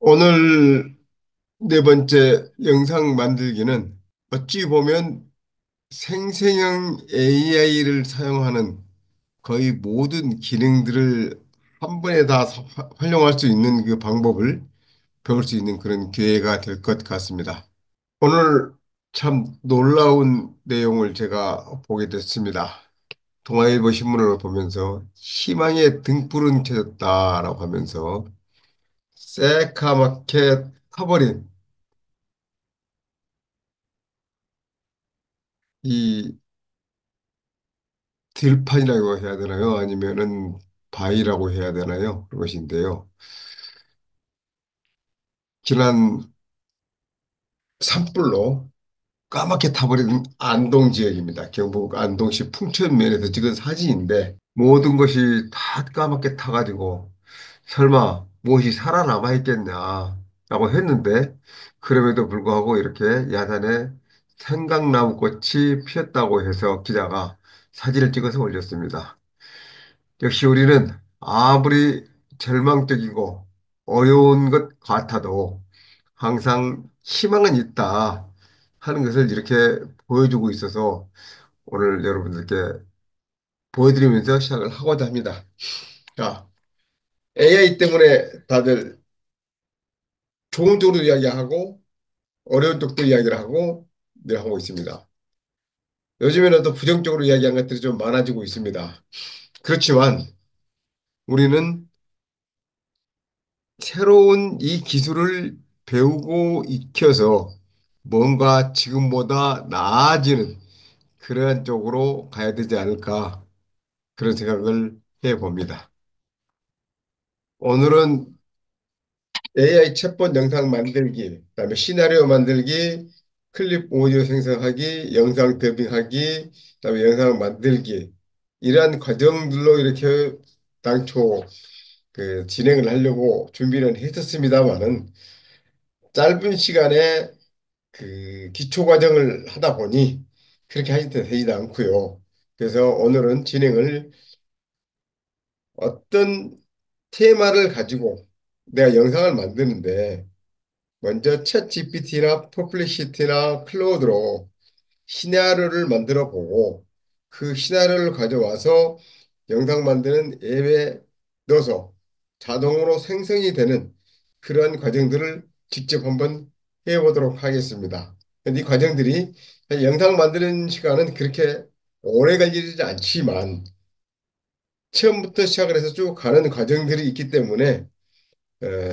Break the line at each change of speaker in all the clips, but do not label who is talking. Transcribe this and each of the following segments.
오늘 네 번째 영상 만들기는 어찌 보면 생성형 AI를 사용하는 거의 모든 기능들을 한 번에 다 활용할 수 있는 그 방법을 배울 수 있는 그런 기회가 될 것 같습니다. 오늘 참 놀라운 내용을 제가 보게 됐습니다. 동아일보 신문을 보면서 희망의 등불은 켜졌다라고 하면서 새카맣게 타버린 이 들판이라고 해야 되나요? 아니면은 바위라고 해야 되나요? 그것인데요. 지난 산불로 까맣게 타버린 안동 지역입니다. 경북 안동시 풍천면에서 찍은 사진인데 모든 것이 다 까맣게 타가지고 설마 무엇이 살아남아 있겠냐라고 했는데 그럼에도 불구하고 이렇게 야산에 생강나무 꽃이 피었다고 해서 기자가 사진을 찍어서 올렸습니다. 역시 우리는 아무리 절망적이고 어려운 것 같아도 항상 희망은 있다 하는 것을 이렇게 보여주고 있어서 오늘 여러분들께 보여드리면서 시작을 하고자 합니다. 자, AI 때문에 다들 좋은 쪽으로 이야기하고 어려운 쪽도 이야기를 하고 늘 하고 있습니다. 요즘에는 또 부정적으로 이야기하는 것들이 좀 많아지고 있습니다. 그렇지만 우리는 새로운 이 기술을 배우고 익혀서 뭔가 지금보다 나아지는 그러한 쪽으로 가야 되지 않을까 그런 생각을 해봅니다. 오늘은 AI 챗봇 영상 만들기, 그다음에 시나리오 만들기, 클립 오디오 생성하기, 영상 더빙하기, 그다음에 영상 만들기 이러한 과정들로 이렇게 당초 그 진행을 하려고 준비는 했었습니다만은 짧은 시간에 그 기초 과정을 하다 보니 그렇게 하지 되지도 않고요. 그래서 오늘은 진행을 어떤 테마를 가지고 내가 영상을 만드는데 먼저 챗 GPT나 퍼플리시티나 클로드로 시나리오를 만들어 보고 그 시나리오를 가져와서 영상 만드는 앱에 넣어서 자동으로 생성이 되는 그러한 과정들을 직접 한번 해보도록 하겠습니다. 근데 이 과정들이 영상 만드는 시간은 그렇게 오래 걸리지 않지만 처음부터 시작을 해서 쭉 가는 과정들이 있기 때문에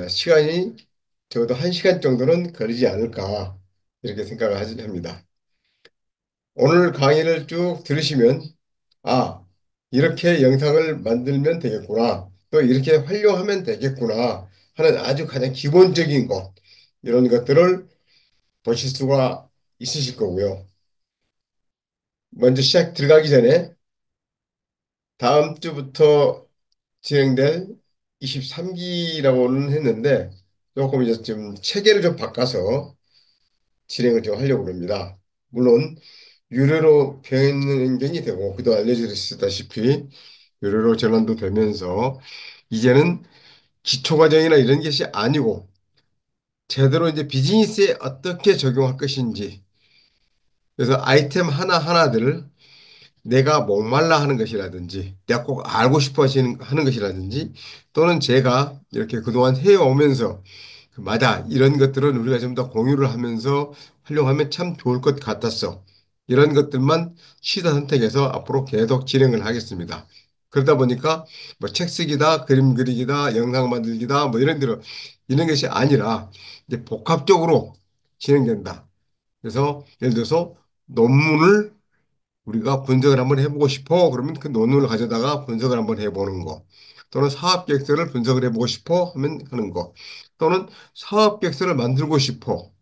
시간이 적어도 1시간 정도는 걸리지 않을까 이렇게 생각을 합니다. 오늘 강의를 쭉 들으시면 아, 이렇게 영상을 만들면 되겠구나. 또 이렇게 활용하면 되겠구나 하는 아주 가장 기본적인 것 이런 것들을 보실 수가 있으실 거고요. 먼저 시작 들어가기 전에 다음 주부터 진행될 23기라고는 했는데 조금 이제 좀 체계를 좀 바꿔서 진행을 좀 하려고 합니다. 물론 유료로 변경이 되고 그도 알려주셨다시피 유료로 전환도 되면서 이제는 기초 과정이나 이런 것이 아니고 제대로 이제 비즈니스에 어떻게 적용할 것인지 그래서 아이템 하나하나들을 내가 목말라 하는 것이라든지 내가 꼭 알고 싶어 하는 것이라든지 또는 제가 이렇게 그동안 해오면서 맞아 이런 것들은 우리가 좀 더 공유를 하면서 활용하면 참 좋을 것 같았어. 이런 것들만 취사 선택해서 앞으로 계속 진행을 하겠습니다. 그러다 보니까 뭐 책 쓰기다, 그림 그리기다, 영상 만들기다 뭐 이런 대로 이런 것이 아니라 이제 복합적으로 진행된다. 그래서 예를 들어서 논문을 우리가 분석을 한번 해보고 싶어. 그러면 그 논문을 가져다가 분석을 한번 해보는 거. 또는 사업 계획서를 분석을 해보고 싶어 하면 하는 거. 또는 사업 계획서를 만들고 싶어.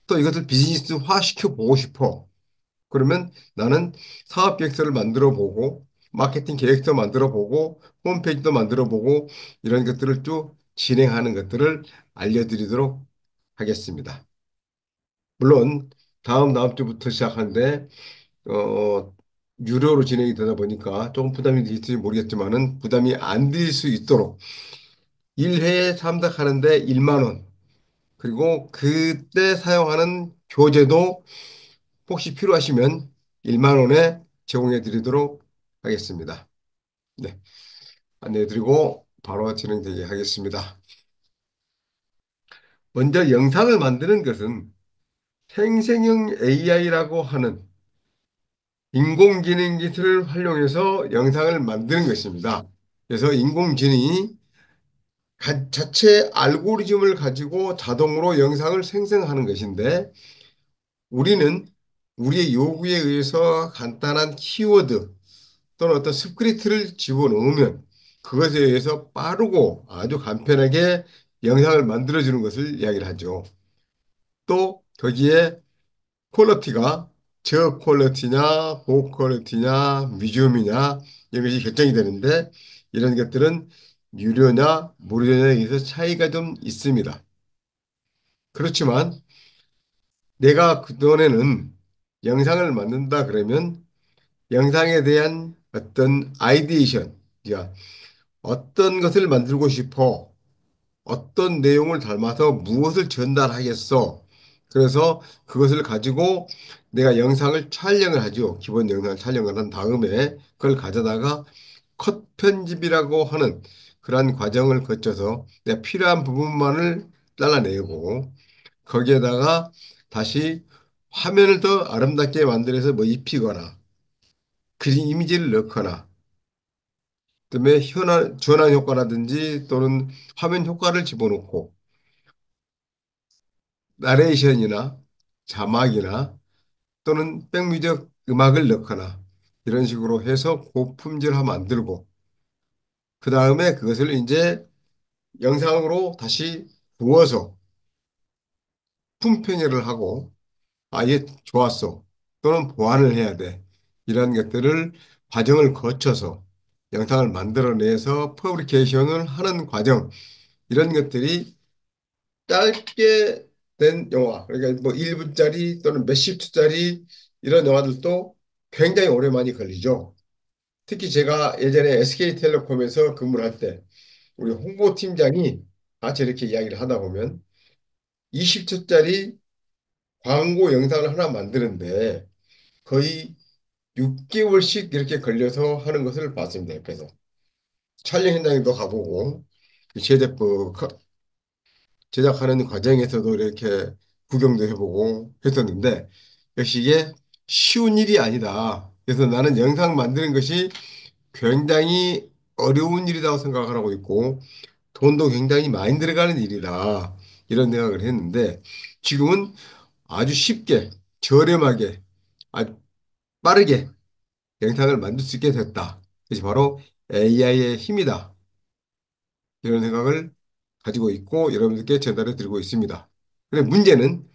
또 이것을 비즈니스화 시켜보고 싶어. 그러면 나는 사업 계획서를 만들어 보고 마케팅 계획서 만들어 보고 홈페이지도 만들어 보고 이런 것들을 쭉 진행하는 것들을 알려드리도록 하겠습니다. 물론 다음 주부터 시작하는데 어, 유료로 진행이 되다 보니까 조금 부담이 될지 모르겠지만은 부담이 안 될 수 있도록 1회에 참석하는데 1만 원. 그리고 그때 사용하는 교재도 혹시 필요하시면 1만 원에 제공해 드리도록 하겠습니다. 네, 안내해 드리고 바로 진행되게 하겠습니다. 먼저 영상을 만드는 것은 생성형 AI라고 하는 인공지능 기술을 활용해서 영상을 만드는 것입니다. 그래서 인공지능이 자체 알고리즘을 가지고 자동으로 영상을 생성하는 것인데 우리는 우리의 요구에 의해서 간단한 키워드 또는 어떤 스크립트를 집어넣으면 그것에 의해서 빠르고 아주 간편하게 영상을 만들어주는 것을 이야기를 하죠. 또 거기에 퀄리티가 저퀄리티냐, 고퀄리티냐, 미디움이냐 이런 것이 결정이 되는데 이런 것들은 유료냐, 무료냐에 의해서 차이가 좀 있습니다. 그렇지만 내가 그동안에는 영상을 만든다 그러면 영상에 대한 어떤 아이디에이션, 그러니까 어떤 것을 만들고 싶어, 어떤 내용을 닮아서 무엇을 전달하겠어. 그래서 그것을 가지고 내가 영상을 촬영을 하죠. 기본 영상을 촬영을 한 다음에 그걸 가져다가 컷 편집이라고 하는 그러한 과정을 거쳐서 내가 필요한 부분만을 잘라내고 거기에다가 다시 화면을 더 아름답게 만들어서 뭐 입히거나 그림 이미지를 넣거나 그다음에 전환 효과라든지 또는 화면 효과를 집어넣고 나레이션이나 자막이나 또는 백뮤직 음악을 넣거나 이런 식으로 해서 고품질화 만들고 그 다음에 그것을 이제 영상으로 다시 부어서 품평회를 하고 아, 얘 좋았어. 또는 보완을 해야 돼. 이런 것들을 과정을 거쳐서 영상을 만들어내서 퍼블리케이션을 하는 과정 이런 것들이 짧게 된 영화 그러니까 뭐 1분짜리 또는 몇십 초짜리 이런 영화들도 굉장히 오래 많이 걸리죠. 특히 제가 예전에 SK텔레콤에서 근무를 할 때 우리 홍보팀장이 같이 이렇게 이야기를 하다 보면 20초짜리 광고 영상을 하나 만드는데 거의 6개월씩 이렇게 걸려서 하는 것을 봤습니다. 옆에서 촬영 현장에도 가보고 제작부 제작하는 과정에서도 이렇게 구경도 해보고 했었는데 역시 이게 쉬운 일이 아니다. 그래서 나는 영상 만드는 것이 굉장히 어려운 일이라고 생각을 하고 있고 돈도 굉장히 많이 들어가는 일이다. 이런 생각을 했는데 지금은 아주 쉽게 저렴하게 아주 빠르게 영상을 만들 수 있게 됐다. 그것이 바로 AI의 힘이다. 이런 생각을 가지고 있고 여러분들께 전달해 드리고 있습니다. 그런데 문제는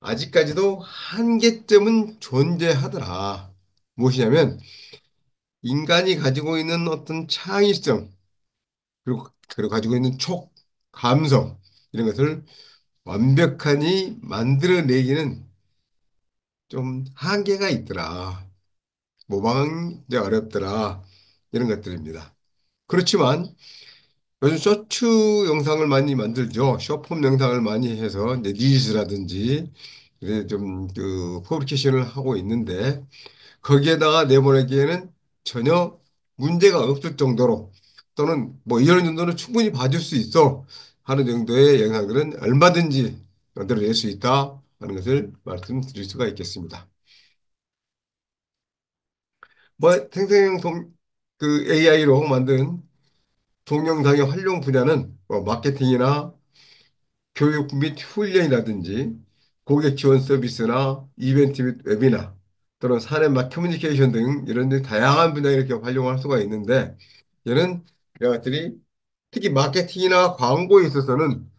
아직까지도 한계점은 존재하더라. 무엇이냐면 인간이 가지고 있는 어떤 창의성 그리고 가지고 있는 감성 이런 것을 완벽하니 만들어내기는 좀 한계가 있더라. 모방이 어렵더라. 이런 것들입니다. 그렇지만 요즘 쇼츠 영상을 많이 만들죠. 쇼폼 영상을 많이 해서 이제 릴스라든지 좀그 퍼블리케이션을 하고 있는데 거기에다가 내보내기에는 전혀 문제가 없을 정도로 또는 뭐 이런 정도는 충분히 봐줄 수 있어 하는 정도의 영상들은 얼마든지 만들어낼 수 있다 하는 것을 말씀드릴 수가 있겠습니다. 뭐 생성형 그 AI로 만든 동영상의 활용 분야는 뭐 마케팅이나 교육 및 훈련이라든지 고객 지원 서비스나 이벤트 및 웨비나 또는 사내 막 커뮤니케이션 등 이런 다양한 분야에 이렇게 활용할 수가 있는데 얘는 이런 것들이 특히 마케팅이나 광고에 있어서는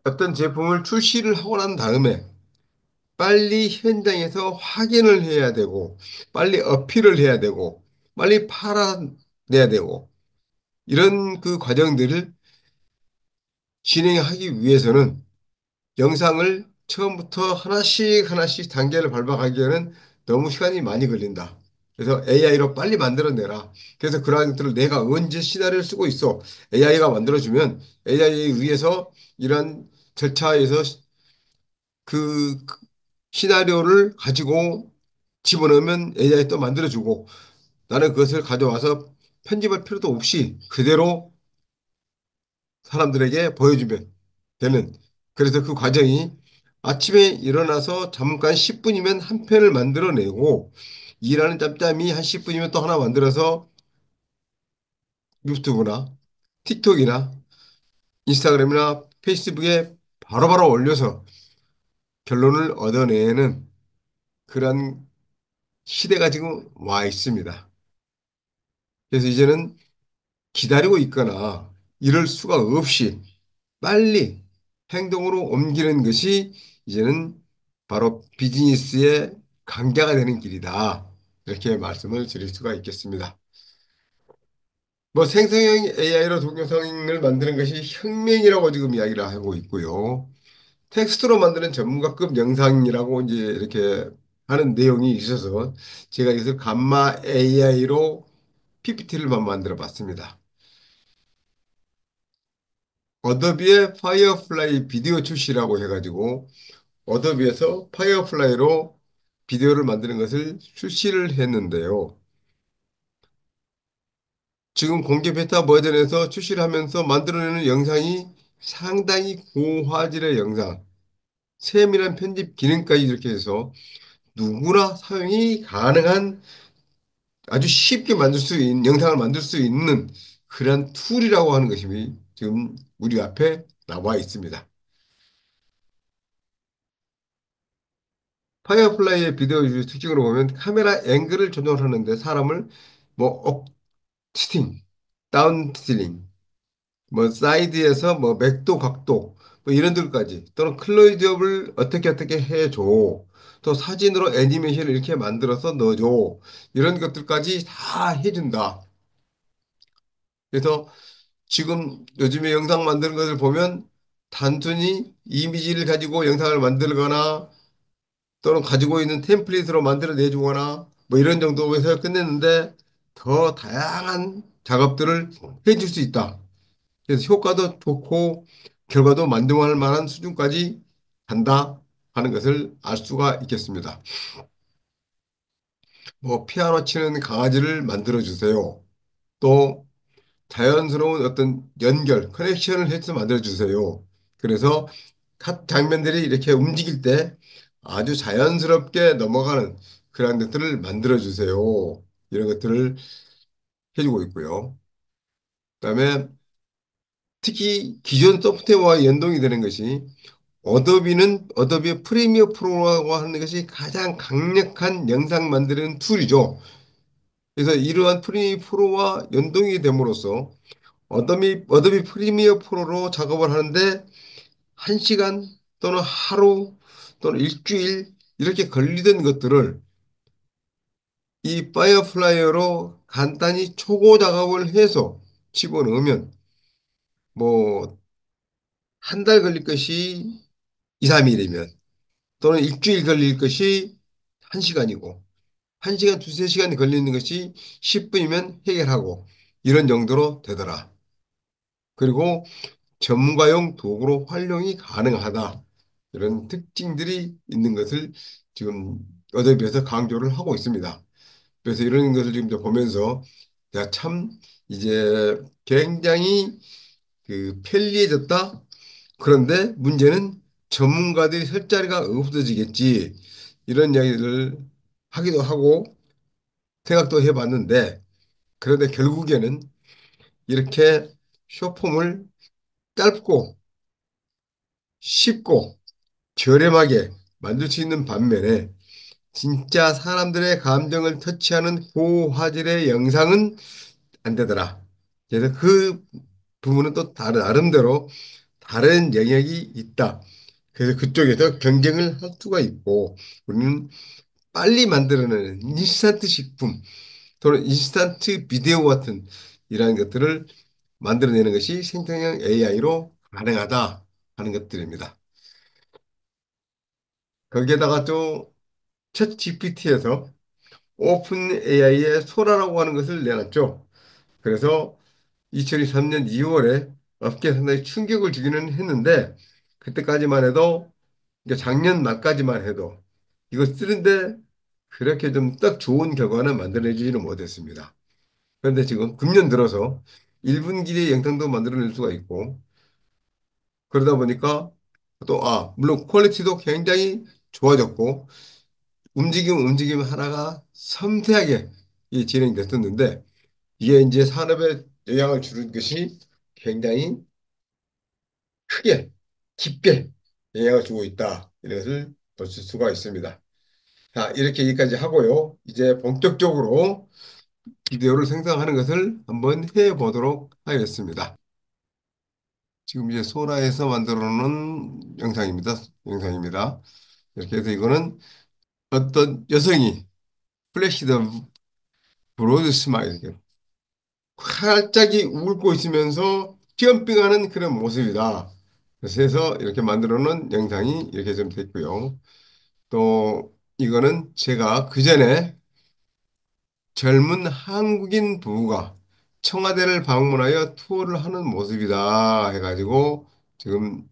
어떤 제품을 출시를 하고 난 다음에 빨리 현장에서 확인을 해야 되고 빨리 어필을 해야 되고 빨리 팔아내야 되고 이런 그 과정들을 진행하기 위해서는 영상을 처음부터 하나씩 하나씩 단계를 밟아가기에는 너무 시간이 많이 걸린다. 그래서 AI로 빨리 만들어내라. 그래서 그러한 것들을 내가 언제 시나리오를 쓰고 있어. AI가 만들어주면 AI에 의해서 이런 절차에서 그 시나리오를 가지고 집어넣으면 AI 또 만들어주고 나는 그것을 가져와서 편집할 필요도 없이 그대로 사람들에게 보여주면 되는. 그래서 그 과정이 아침에 일어나서 잠깐 10분이면 한 편을 만들어내고 일하는 짬짬이 한 10분이면 또 하나 만들어서 유튜브나 틱톡이나 인스타그램이나 페이스북에 바로바로 올려서 결론을 얻어내는 그런 시대가 지금 와 있습니다. 그래서 이제는 기다리고 있거나 이럴 수가 없이 빨리 행동으로 옮기는 것이 이제는 바로 비즈니스의 강자가 되는 길이다. 이렇게 말씀을 드릴 수가 있겠습니다. 뭐 생성형 AI로 동영상을 만드는 것이 혁명이라고 지금 이야기를 하고 있고요. 텍스트로 만드는 전문가급 영상이라고 이제 이렇게 하는 내용이 있어서 제가 이것을 감마 AI로 PPT를 만들어 봤습니다. 어도비의 파이어플라이 비디오 출시라고 해가지고 어도비에서 파이어플라이로 비디오를 만드는 것을 출시를 했는데요. 지금 공개 베타 버전에서 출시를 하면서 만들어내는 영상이 상당히 고화질의 영상, 세밀한 편집 기능까지 이렇게 해서 누구나 사용이 가능한 아주 쉽게 만들 수 있는 영상을 만들 수 있는 그런 툴이라고 하는 것이 지금 우리 앞에 나와 있습니다. 파이어플라이의 비디오 특징으로 보면 카메라 앵글을 조정하는데 사람을 뭐 업스팅, 다운스팅, 뭐 사이드에서 뭐 맥도 각도 뭐 이런 들까지 또는 클로즈업을 어떻게 해줘. 또 사진으로 애니메이션을 이렇게 만들어서 넣어줘. 이런 것들까지 다 해준다. 그래서 지금 요즘에 영상 만드는 것을 보면 단순히 이미지를 가지고 영상을 만들거나 또는 가지고 있는 템플릿으로 만들어 내주거나 뭐 이런 정도에서 끝냈는데 더 다양한 작업들을 해줄 수 있다. 그래서 효과도 좋고 결과도 만족할 만한 수준까지 간다 하는 것을 알 수가 있겠습니다. 뭐 피아노 치는 강아지를 만들어 주세요. 또 자연스러운 어떤 연결, 커넥션을 해서 만들어 주세요. 그래서 각 장면들이 이렇게 움직일 때 아주 자연스럽게 넘어가는 그런 것들을 만들어 주세요. 이런 것들을 해주고 있고요. 그다음에 특히 기존 소프트웨어와 연동이 되는 것이 어도비는 어도비 프리미어 프로라고 하는 것이 가장 강력한 영상 만드는 툴이죠. 그래서 이러한 프리미어 프로와 연동이 됨으로써 어도비 프리미어 프로로 작업을 하는데 한 시간 또는 하루 또는 일주일 이렇게 걸리던 것들을 이 파이어플라이어로 간단히 초고 작업을 해서 집어넣으면 뭐 한 달 걸릴 것이 2, 3일이면 또는 일주일 걸릴 것이 1시간이고 1시간, 두세 시간이 걸리는 것이 10분이면 해결하고 이런 정도로 되더라. 그리고 전문가용 도구로 활용이 가능하다. 이런 특징들이 있는 것을 지금 어도비에서 강조를 하고 있습니다. 그래서 이런 것을 지금 보면서 야, 참 이제 굉장히 그 편리해졌다. 그런데 문제는 전문가들이 설 자리가 없어지겠지. 이런 이야기를 하기도 하고 생각도 해봤는데 그런데 결국에는 이렇게 쇼폼을 짧고 쉽고 저렴하게 만들 수 있는 반면에 진짜 사람들의 감정을 터치하는 고화질의 영상은 안 되더라. 그래서 그 부분은 또 다른 나름대로 다른 영역이 있다. 그래서 그쪽에서 경쟁을 할 수가 있고 우리는 빨리 만들어내는 인스턴트 식품 또는 인스턴트 비디오 같은 이러한 것들을 만들어내는 것이 생성형 AI로 가능하다 하는 것들입니다. 거기에다가 또 챗 GPT에서 오픈 AI의 소라라고 하는 것을 내놨죠. 그래서 2023년 2월에 업계에 상당히 충격을 주기는 했는데 그때까지만 해도 이제 작년 말까지만 해도 이거 쓰는데 그렇게 좀 딱 좋은 결과는 만들어내지는 못했습니다. 그런데 지금 금년 들어서 1분기의 영상도 만들어낼 수가 있고 그러다 보니까 또, 물론 퀄리티도 굉장히 좋아졌고 움직임 하나가 섬세하게 이 진행이 됐었는데 이게 이제 산업에 영향을 주는 것이 굉장히 크게 깊게 영향을 주고 있다. 이것을 볼 수가 있습니다. 자, 이렇게 여기까지 하고요. 이제 본격적으로 비디오를 생성하는 것을 한번 해 보도록 하겠습니다. 지금 이제 소라에서 만들어 놓은 영상입니다. 이렇게 해서 이거는 어떤 여성이 플래시드 브로드 스마일 이렇게 활짝이 웃고 있으면서 점핑하는 그런 모습이다. 그래서 해서 이렇게 만들어 놓은 영상이 이렇게 좀 됐고요. 또 이거는 제가 그전에 젊은 한국인 부부가 청와대를 방문하여 투어를 하는 모습이다 해가지고 지금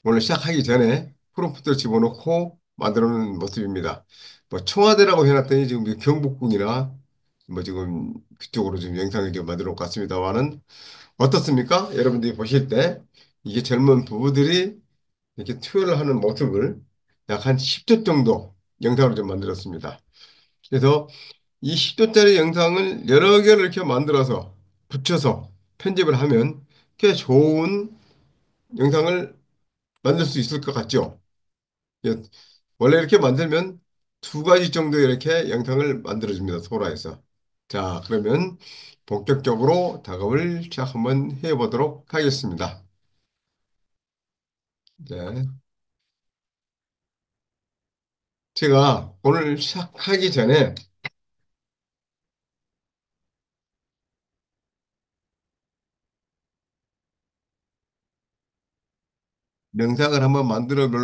오늘 시작하기 전에 프롬프트를 집어넣고 만들어 놓은 모습입니다. 뭐 청와대라고 해놨더니 지금 경복궁이나 뭐 지금 그쪽으로 지금 영상을 지금 만들어 놓은 것 같습니다만은 어떻습니까? 여러분들이 보실 때 이게 젊은 부부들이 이렇게 투어를 하는 모습을 약 한 10초 정도 영상으로 좀 만들었습니다. 그래서 이 10초짜리 영상을 여러 개를 이렇게 만들어서 붙여서 편집을 하면 꽤 좋은 영상을 만들 수 있을 것 같죠? 예, 원래 이렇게 만들면 두 가지 정도 이렇게 영상을 만들어줍니다. 소라에서. 자, 그러면 본격적으로 작업을 시작 한번 해보도록 하겠습니다. 네. 제가 오늘 시작하기 전에 영상을 한번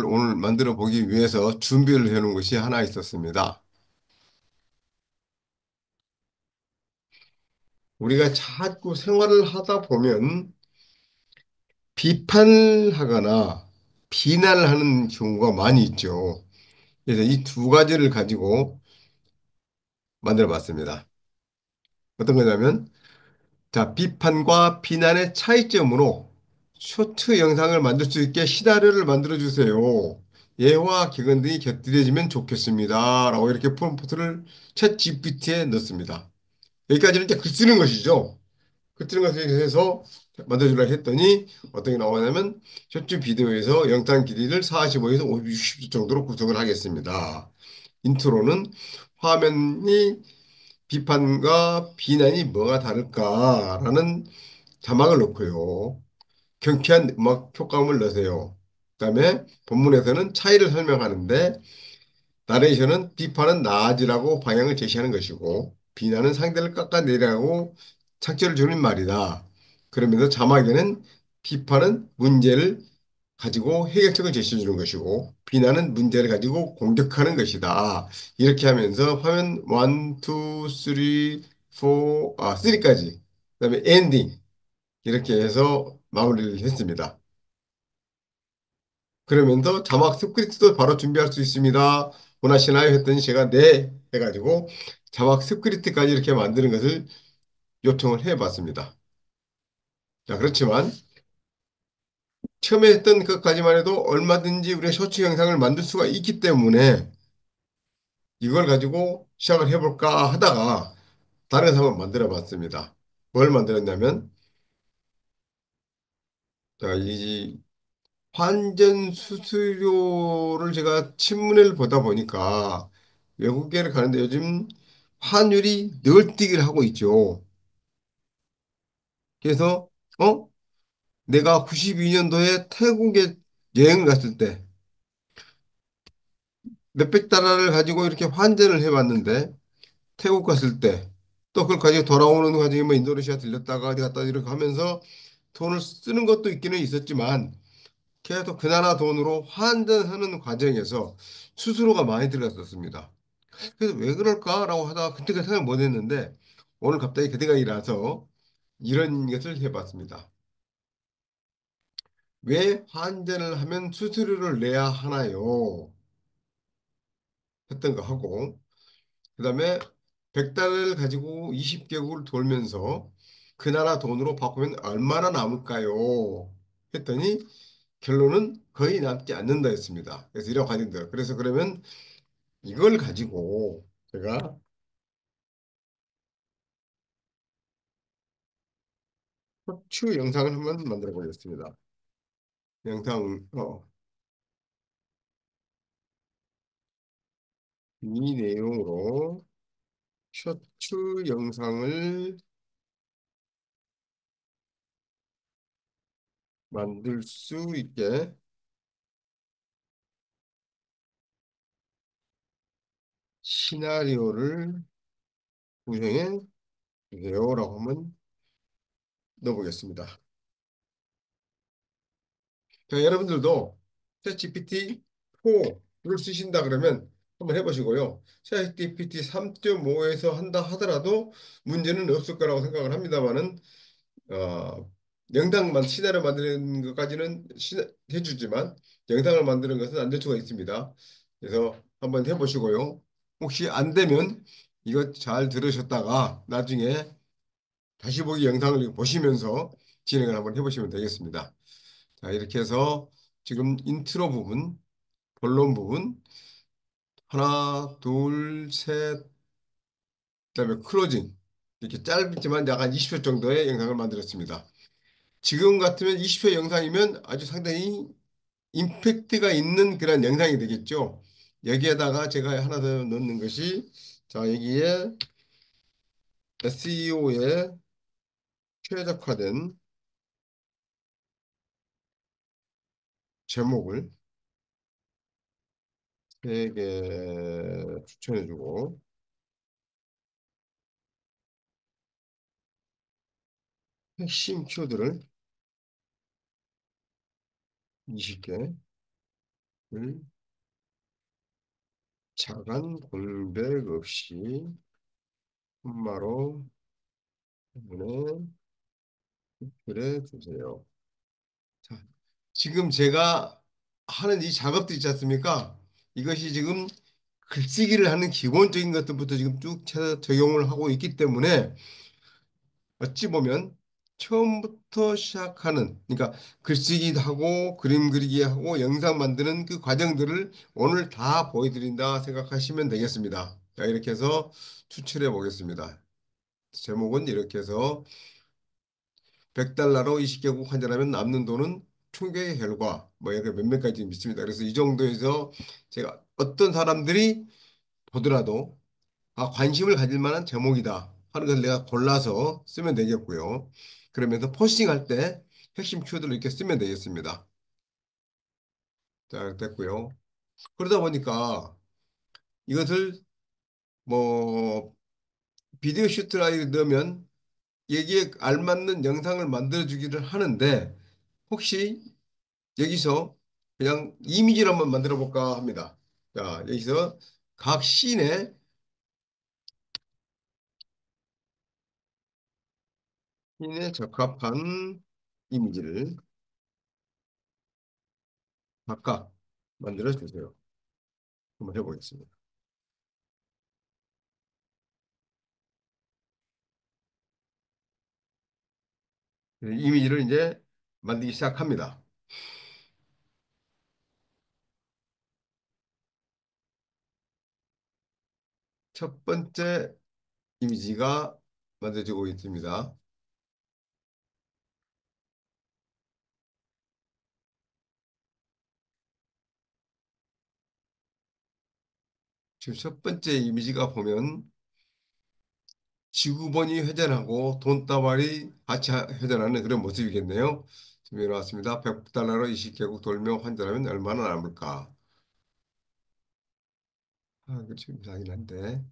오늘 만들어 보기 위해서 준비를 해 놓은 것이 하나 있었습니다. 우리가 자꾸 생활을 하다 보면 비판을 하거나 비난을 하는 경우가 많이 있죠. 그래서 이 두 가지를 가지고 만들어 봤습니다. 어떤 거냐면, 자, 비판과 비난의 차이점으로 쇼트 영상을 만들 수 있게 시나리오를 만들어 주세요. 예와 격언 등이 곁들여지면 좋겠습니다. 라고 이렇게 프롬프트를 챗 GPT에 넣습니다. 여기까지는 이제 글 쓰는 것이죠. 글 쓰는 것에 대해서 만들어주려 했더니 어떤 게 나오냐면 쇼츠 비디오에서 영상 길이를 45에서 50초 정도로 구성을 하겠습니다. 인트로는 화면이 비판과 비난이 뭐가 다를까라는 자막을 넣고요. 경쾌한 음악 효과음을 넣으세요. 그다음에 본문에서는 차이를 설명하는데 나레이션은 비판은 나아지라고 방향을 제시하는 것이고 비난은 상대를 깎아내리라고 착지를 주는 말이다. 그러면서 자막에는 비판은 문제를 가지고 해결책을 제시해 주는 것이고 비난은 문제를 가지고 공격하는 것이다. 이렇게 하면서 화면 1, 2, 3, 3까지 그다음에 엔딩 이렇게 해서 마무리를 했습니다. 그러면서 자막 스크립트도 바로 준비할 수 있습니다. 원하시나요? 했더니 제가 네 해가지고 자막 스크립트까지 이렇게 만드는 것을 요청을 해봤습니다. 자, 그렇지만 처음에 했던 것까지만 해도 얼마든지 우리가 쇼츠 영상을 만들 수가 있기 때문에 이걸 가지고 시작을 해볼까 하다가 다른 것을 한번 만들어 봤습니다. 뭘 만들었냐면 자, 이 환전 수수료를 제가 친문을 보다 보니까 외국계를 가는데 요즘 환율이 늘뛰기를 하고 있죠. 그래서 내가 92년도에 태국에 여행을 갔을 때 몇백 달러를 가지고 이렇게 환전을 해봤는데 태국 갔을 때 또 그걸 가지고 돌아오는 과정에 뭐 인도네시아 들렸다가 어디 갔다 이렇게 하면서 돈을 쓰는 것도 있기는 있었지만 계속 그 나라 돈으로 환전하는 과정에서 수수료가 많이 들어갔었습니다. 그래서 왜 그럴까라고 하다가 그때 생각 못 했는데 오늘 갑자기 그 생각이 나서 이런 것을 해봤습니다. 왜 환전을 하면 수수료를 내야 하나요? 했던 거 하고 그다음에 100달러를 가지고 20개국을 돌면서 그 나라 돈으로 바꾸면 얼마나 남을까요? 했더니 결론은 거의 남지 않는다였습니다. 그래서 이런 관점들. 그래서 그러면 이걸 가지고 제가 척추 영상을 한번 만들어 보겠습니다. 영상 이 내용으로 셔츠 영상을 만들 수 있게 시나리오를 구성해 주세요라고 한번 넣어보겠습니다. 자, 여러분들도 챗GPT 4를 쓰신다 그러면 한번 해보시고요. 챗GPT 3.5에서 한다 하더라도 문제는 없을 거라고 생각을 합니다만은 영상만 시나리오 만드는 것까지는 해주지만 영상을 만드는 것은 안 될 수가 있습니다. 그래서 한번 해보시고요. 혹시 안 되면 이거 잘 들으셨다가 나중에 다시 보기 영상을 보시면서 진행을 한번 해보시면 되겠습니다. 자, 이렇게 해서 지금 인트로 부분, 본론 부분 하나, 둘, 셋, 그다음에 클로징 이렇게 짧지만 약간 20초 정도의 영상을 만들었습니다. 지금 같으면 20초 영상이면 아주 상당히 임팩트가 있는 그런 영상이 되겠죠. 여기에다가 제가 하나 더 넣는 것이 자 여기에 SEO에 최적화된 제목을 3개 추천해주고 핵심 키워드를 20개를 자간 공백 없이 한마로 보내 그래 주세요. 자, 지금 제가 하는 이 작업도 있지 않습니까? 이것이 지금 글쓰기를 하는 기본적인 것들부터 지금 쭉 적용을 하고 있기 때문에 어찌 보면 처음부터 시작하는 그러니까 글쓰기도 하고 그림 그리기 하고 영상 만드는 그 과정들을 오늘 다 보여드린다 생각하시면 되겠습니다. 자, 이렇게 해서 추출해 보겠습니다. 제목은 이렇게 해서 100달러로 20개국 환전하면 남는 돈은 총계의 결과 뭐 이렇게 몇몇 가지 있습니다. 그래서 이 정도에서 제가 어떤 사람들이 보더라도 관심을 가질 만한 제목이다 하는 걸 내가 골라서 쓰면 되겠고요. 그러면서 포스팅할 때 핵심 키워드를 이렇게 쓰면 되겠습니다. 자, 됐고요. 그러다 보니까 이것을 뭐 비디오 슈트라이 넣으면 여기에 알맞는 영상을 만들어 주기를 하는데 혹시 여기서 그냥 이미지를 한번 만들어 볼까 합니다. 자, 여기서 각 씬에 적합한 이미지를 각각 만들어 주세요. 한번 해보겠습니다. 이미지를 이제 만들기 시작합니다. 첫 번째 이미지가 만들어지고 있습니다. 지금 첫 번째 이미지가 보면 지구본이 회전하고 돈다발이 같이 회전하는 그런 모습이겠네요. 지금 일어났습니다. 100달러로 20개국 돌며 환전하면 얼마나 남을까? 이거 좀 이상하긴 한데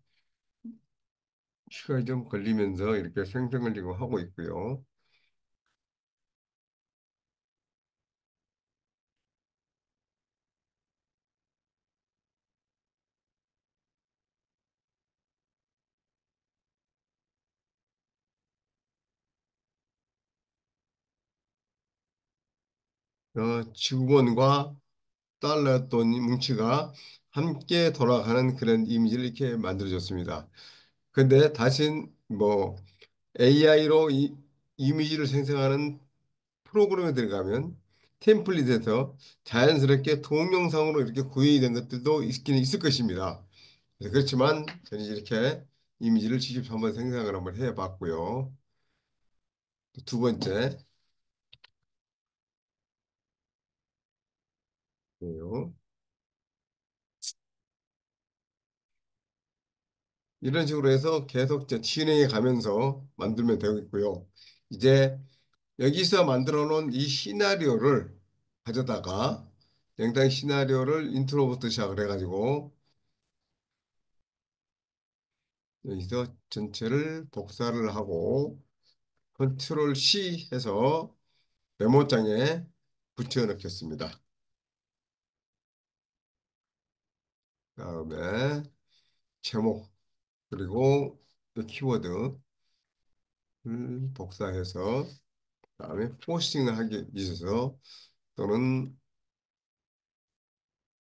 시간이 좀 걸리면서 이렇게 생성을 지금 하고 있고요. 지구본과 달러 돈 뭉치가 함께 돌아가는 그런 이미지를 이렇게 만들어줬습니다. 근데 다신 뭐 AI로 이 이미지를 생성하는 프로그램에 들어가면 템플릿에서 자연스럽게 동영상으로 이렇게 구현이 된 것들도 있긴 있을 것입니다. 그렇지만 저는 이렇게 이미지를 직접 한번 생성을 한번 해봤고요. 두 번째요. 이런 식으로 해서 계속 이제 진행해 가면서 만들면 되겠고요. 이제 여기서 만들어 놓은 이 시나리오를 가져다가 영상 시나리오를 인트로부터 시작을 해가지고 여기서 전체를 복사를 하고 컨트롤 C 해서 메모장에 붙여 넣겠습니다. 다음에 제목 그리고 이 키워드를 복사해서 다음에 포스팅을 하기 위해서 또는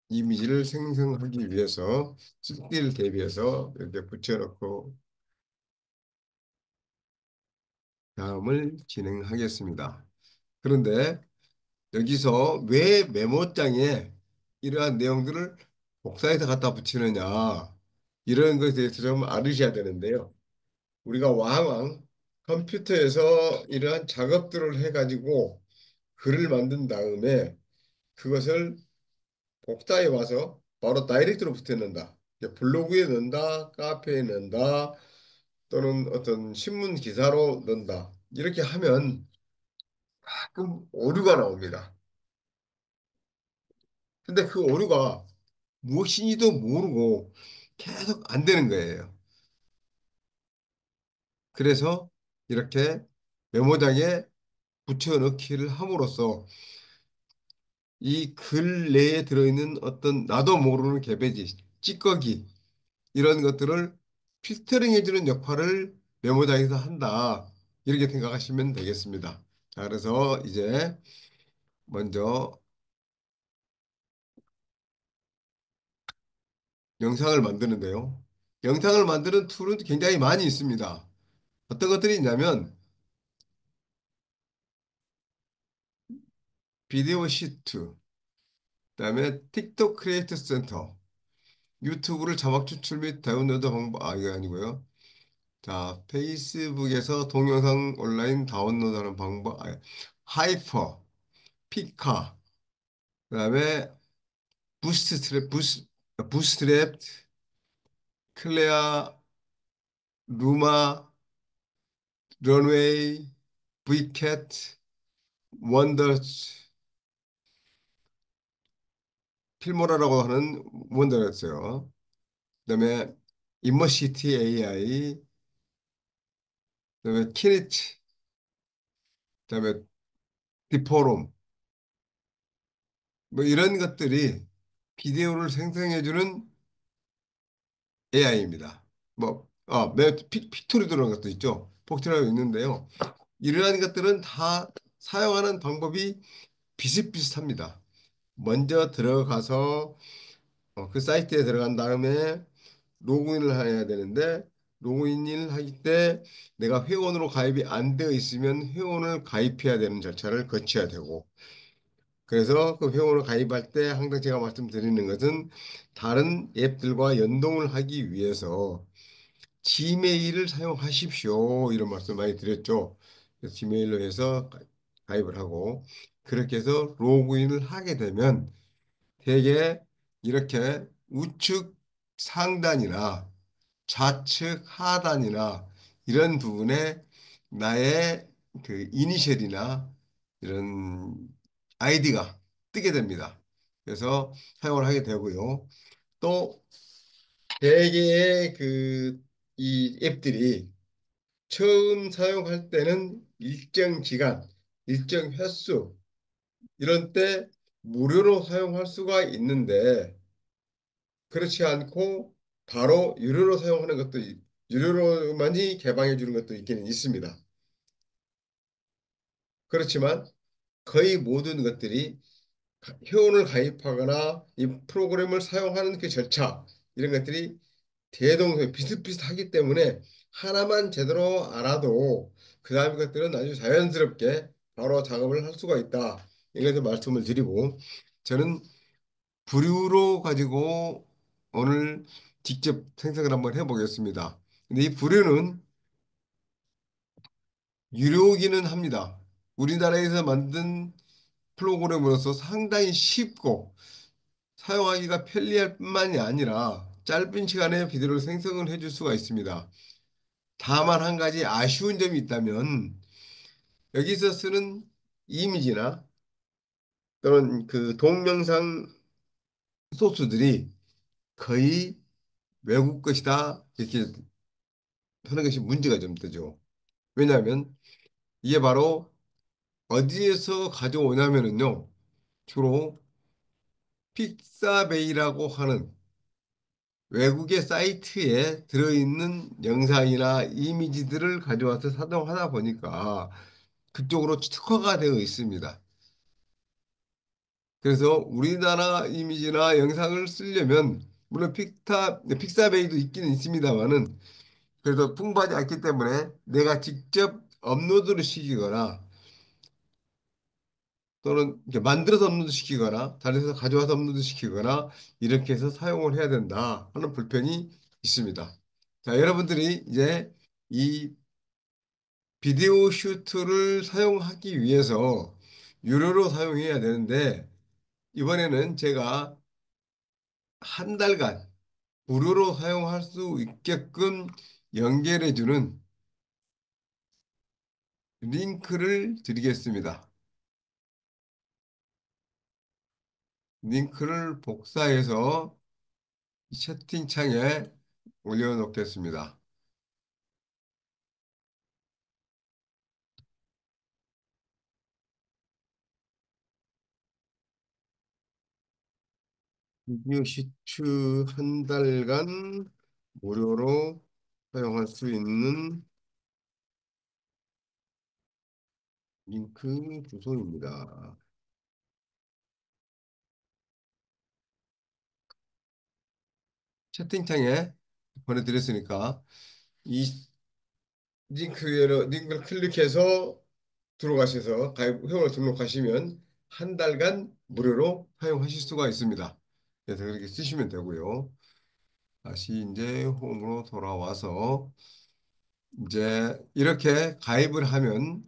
이미지를 생성하기 위해서 스틸 대비해서 이렇게 붙여놓고 다음을 진행하겠습니다. 그런데 여기서 왜 메모장에 이러한 내용들을 복사해서 갖다 붙이느냐 이런 것에 대해서 좀 알으셔야 되는데요. 우리가 왕왕 컴퓨터에서 이러한 작업들을 해가지고 글을 만든 다음에 그것을 복사해 와서 바로 다이렉트로 붙여넣는다. 블로그에 넣는다, 카페에 넣는다, 또는 어떤 신문 기사로 넣는다. 이렇게 하면 가끔 오류가 나옵니다. 근데 그 오류가 무엇인지도 모르고 계속 안 되는 거예요. 그래서 이렇게 메모장에 붙여넣기를 함으로써 이 글 내에 들어있는 어떤 나도 모르는 개배지, 찌꺼기 이런 것들을 필터링해주는 역할을 메모장에서 한다. 이렇게 생각하시면 되겠습니다. 자, 그래서 이제 먼저 영상을 만드는데요. 영상을 만드는 툴은 굉장히 많이 있습니다. 어떤 것들이 있냐면 비디오 시트, 그다음에 틱톡 크리에이터 센터, 유튜브를 자막 추출 및 다운로드 방법, 이거 아니고요. 자, 페이스북에서 동영상 온라인 다운로드하는 방법, 하이퍼, 피카, 그다음에 부스트랩, 클레아, 루마, 런웨이, 브이캣, 원더스, 필모라라고 하는 원더였어요. 그다음에 인머시티 AI, 그다음에 키니치, 그다음에 디포럼, 뭐 이런 것들이 비디오를 생성해주는 AI입니다. 픽토리 들어간 것도 있죠. 폭트라고 있는데요. 이러한 것들은 다 사용하는 방법이 비슷비슷합니다. 먼저 들어가서 그 사이트에 들어간 다음에 로그인을 해야 되는데 로그인을 할 때 내가 회원으로 가입이 안 되어 있으면 회원을 가입해야 되는 절차를 거쳐야 되고 그래서 그 회원을 가입할 때 항상 제가 말씀드리는 것은 다른 앱들과 연동을 하기 위해서 지메일을 사용하십시오. 이런 말씀 많이 드렸죠. 그래서 지메일로 해서 가입을 하고 그렇게 해서 로그인을 하게 되면 대개 이렇게 우측 상단이나 좌측 하단이나 이런 부분에 나의 그 이니셜이나 이런 아이디가 뜨게 됩니다. 그래서 사용을 하게 되고요. 또 대개의 이 앱들이 처음 사용할 때는 일정 기간, 일정 횟수 이런 때 무료로 사용할 수가 있는데 그렇지 않고 바로 유료로 사용하는 것도 유료로만이 개방해 주는 것도 있기는 있습니다. 그렇지만 거의 모든 것들이 회원을 가입하거나 이 프로그램을 사용하는 그 절차 이런 것들이 대동소이 비슷비슷하기 때문에 하나만 제대로 알아도 그 다음 것들은 아주 자연스럽게 바로 작업을 할 수가 있다. 이것을 말씀을 드리고 저는 부류로 가지고 오늘 직접 생성을 한번 해보겠습니다. 근데 이 부류는 유료기는 합니다. 우리나라에서 만든 프로그램으로서 상당히 쉽고 사용하기가 편리할 뿐만이 아니라 짧은 시간에 비디오를 생성을 해줄 수가 있습니다. 다만 한 가지 아쉬운 점이 있다면 여기서 쓰는 이미지나 또는 그 동영상 소스들이 거의 외국 것이다 이렇게 하는 것이 문제가 좀 되죠. 왜냐하면 이게 바로 어디에서 가져오냐면은요 주로 픽사베이라고 하는 외국의 사이트에 들어있는 영상이나 이미지들을 가져와서 사용하다 보니까 그쪽으로 특화가 되어 있습니다. 그래서 우리나라 이미지나 영상을 쓰려면 물론 픽사베이도 있기는 있습니다만은 그래서 풍부하지 않기 때문에 내가 직접 업로드를 시키거나 또는 이렇게 만들어서 업로드 시키거나 다른 데서 가져와서 업로드 시키거나 이렇게 해서 사용을 해야 된다 하는 불편이 있습니다. 자, 여러분들이 이제 이 비디오 슈트를 사용하기 위해서 유료로 사용해야 되는데 이번에는 제가 한 달간 무료로 사용할 수 있게끔 연결해주는 링크를 드리겠습니다. 링크를 복사해서 채팅창에 올려놓겠습니다. 비디오 시트 한 달간 무료로 사용할 수 있는 링크 주소입니다. 채팅창에 보내드렸으니까 이 링크를 클릭해서 들어가셔서 가입 회원을 등록하시면 한 달간 무료로 사용하실 수가 있습니다. 그래서 그렇게 쓰시면 되고요. 다시 이제 홈으로 돌아와서 이제 이렇게 가입을 하면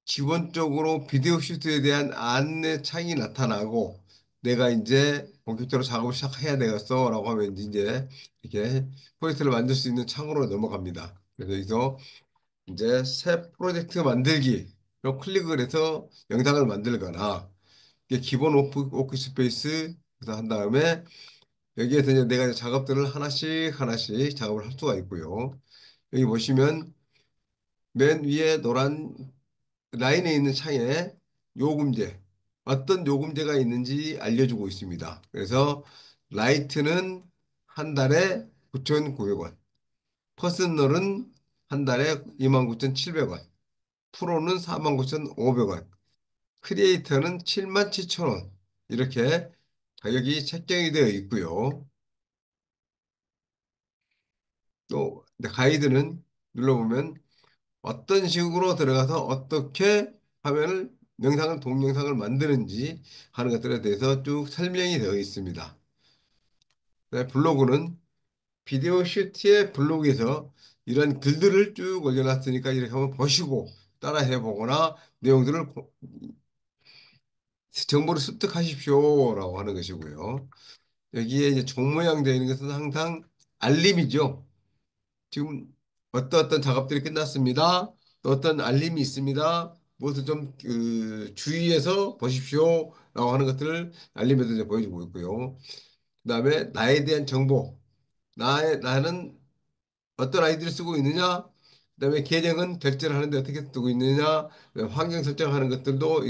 기본적으로 비디오 슈트에 대한 안내 창이 나타나고 내가 이제 본격적으로 작업을 시작해야 되겠어라고 하면 이제 이렇게 프로젝트를 만들 수 있는 창으로 넘어갑니다. 그래서 여기서 이제 새 프로젝트 만들기로 클릭을 해서 영상을 만들거나 이게 기본 워크스페이스 그래서 한 다음에 여기에서 이제 내가 작업들을 하나씩 하나씩 작업을 할 수가 있고요. 여기 보시면 맨 위에 노란 라인에 있는 창에 요금제, 어떤 요금제가 있는지 알려주고 있습니다. 그래서 라이트는 한 달에 9,900원, 퍼스널은 한 달에 29,700원, 프로는 49,500원, 크리에이터는 77,000원. 이렇게 가격이 책정이 되어 있고요. 또 가이드는 눌러보면 어떤 식으로 들어가서 어떻게 화면을 영상을 동영상을 만드는지 하는 것들에 대해서 쭉 설명이 되어 있습니다. 네, 블로그는 비디오 슈트의 블로그에서 이런 글들을 쭉 올려놨으니까 이렇게 한번 보시고 따라해 보거나 내용들을 정보를 습득하십시오라고 하는 것이고요. 여기에 이제 종 모양 되어 있는 것은 항상 알림이죠. 지금 어떤 작업들이 끝났습니다. 또 어떤 알림이 있습니다. 무엇을 좀 주의해서 보십시오라고 하는 것들을 알림에도 이제 보여주고 있고요. 그다음에 나에 대한 정보, 나는 어떤 아이디를 쓰고 있느냐, 그다음에 계정은 결제를 하는데 어떻게 쓰고 있느냐, 그다음에 환경 설정하는 것들도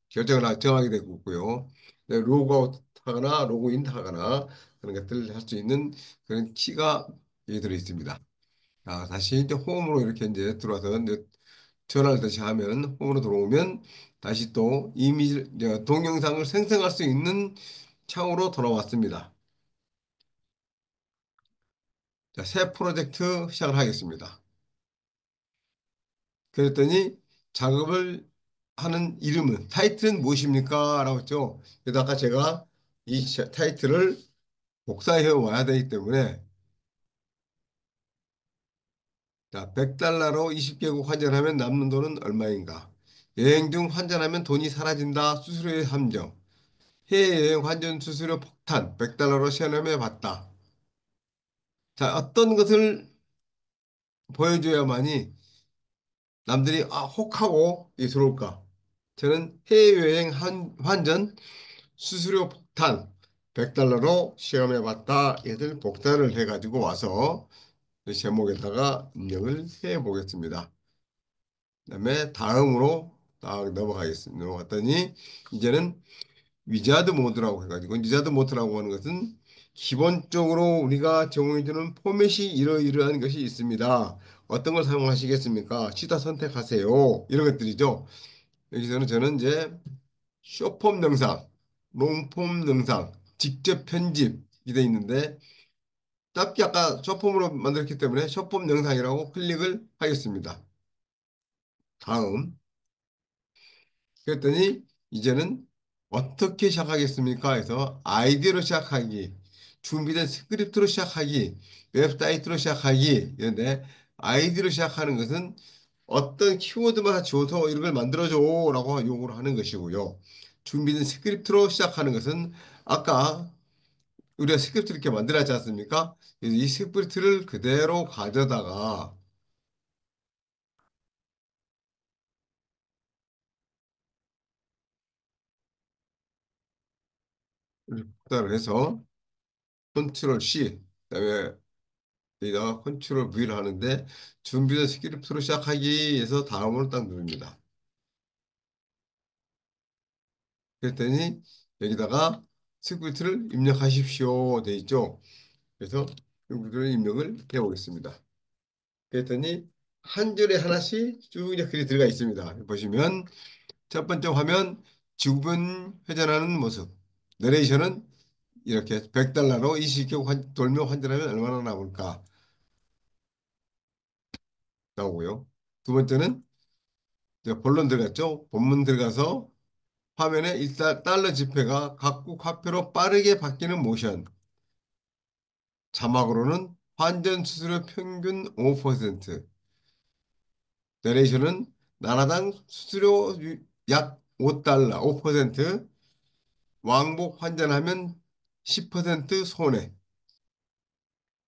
결정을 정하게 되고 있고요. 그다음에 로그아웃 하거나 로그인 하거나 그런 것들을 할 수 있는 그런 키가 여기 들어 있습니다. 다시 이제 홈으로 이렇게 이제 들어와서 이제 전화를 다시 하면 홈으로 들어오면 다시 또 이미지 동영상을 생성할 수 있는 창으로 돌아왔습니다. 자, 새 프로젝트 시작을 하겠습니다. 그랬더니 작업을 하는 이름은 타이틀은 무엇입니까? 라고 했죠. 그래서 아까 제가 이 타이틀을 복사해 와야 되기 때문에 자, 100달러로 20개국 환전하면 남는 돈은 얼마인가? 여행 중 환전하면 돈이 사라진다. 수수료의 함정. 해외여행 환전 수수료 폭탄. 100달러로 시험해 봤다. 자, 어떤 것을 보여줘야만이 남들이 혹하고 이 들어올까? 저는 해외여행 환전 수수료 폭탄 100달러로 시험해 봤다. 얘들 복사를 해가지고 와서 이 제목에다가 입력을 해 보겠습니다. 그다음에 다음으로 딱 넘어가겠습니다. 넘어갔더니 이제는 위자드 모드라고 해가지고 위자드 모드라고 하는 것은 기본적으로 우리가 제공해주는 포맷이 이러이러한 것이 있습니다. 어떤 걸 사용하시겠습니까? 치다 선택하세요. 이런 것들이죠. 여기서는 저는 이제 쇼폼 영상, 롱폼 영상, 직접 편집이 돼 있는데 짧게 아까 쇼폼으로 만들었기 때문에 쇼폼 영상이라고 클릭을 하겠습니다. 다음. 그랬더니 이제는 어떻게 시작하겠습니까? 해서 아이디어로 시작하기, 준비된 스크립트로 시작하기, 웹사이트로 시작하기 이런데 아이디어로 시작하는 것은 어떤 키워드만 줘서 이런 걸 만들어줘라고 요구를 하는 것이고요. 준비된 스크립트로 시작하는 것은 아까 우리가 스크립트 이렇게 만들었지 않습니까? 그래서 이 스크립트를 그대로 가져다가 복사를 해서 컨트롤 C, 그다음에 여기다가 컨트롤 V를 하는데 준비된 스크립트로 시작하기 해서 다음으로 딱 누릅니다. 그랬더니 여기다가 스크립트를 입력하십시오 돼 있죠. 그래서 스크립트를 입력을 해보겠습니다. 그랬더니 한 줄에 하나씩 쭉 이제 글이 들어가 있습니다. 보시면 첫 번째 화면 지구본 회전하는 모습. 내레이션은 이렇게 100달러로 20개국 돌며 환전하면 얼마나 남을까 나오고요. 두 번째는 이제 본론 들어갔죠. 본문 들어가서 화면에 일단 달러 지폐가 각국 화폐로 빠르게 바뀌는 모션. 자막으로는 환전 수수료 평균 5%. 내레이션은 나라당 수수료 약 5달러, 5%. 왕복 환전하면 10% 손해.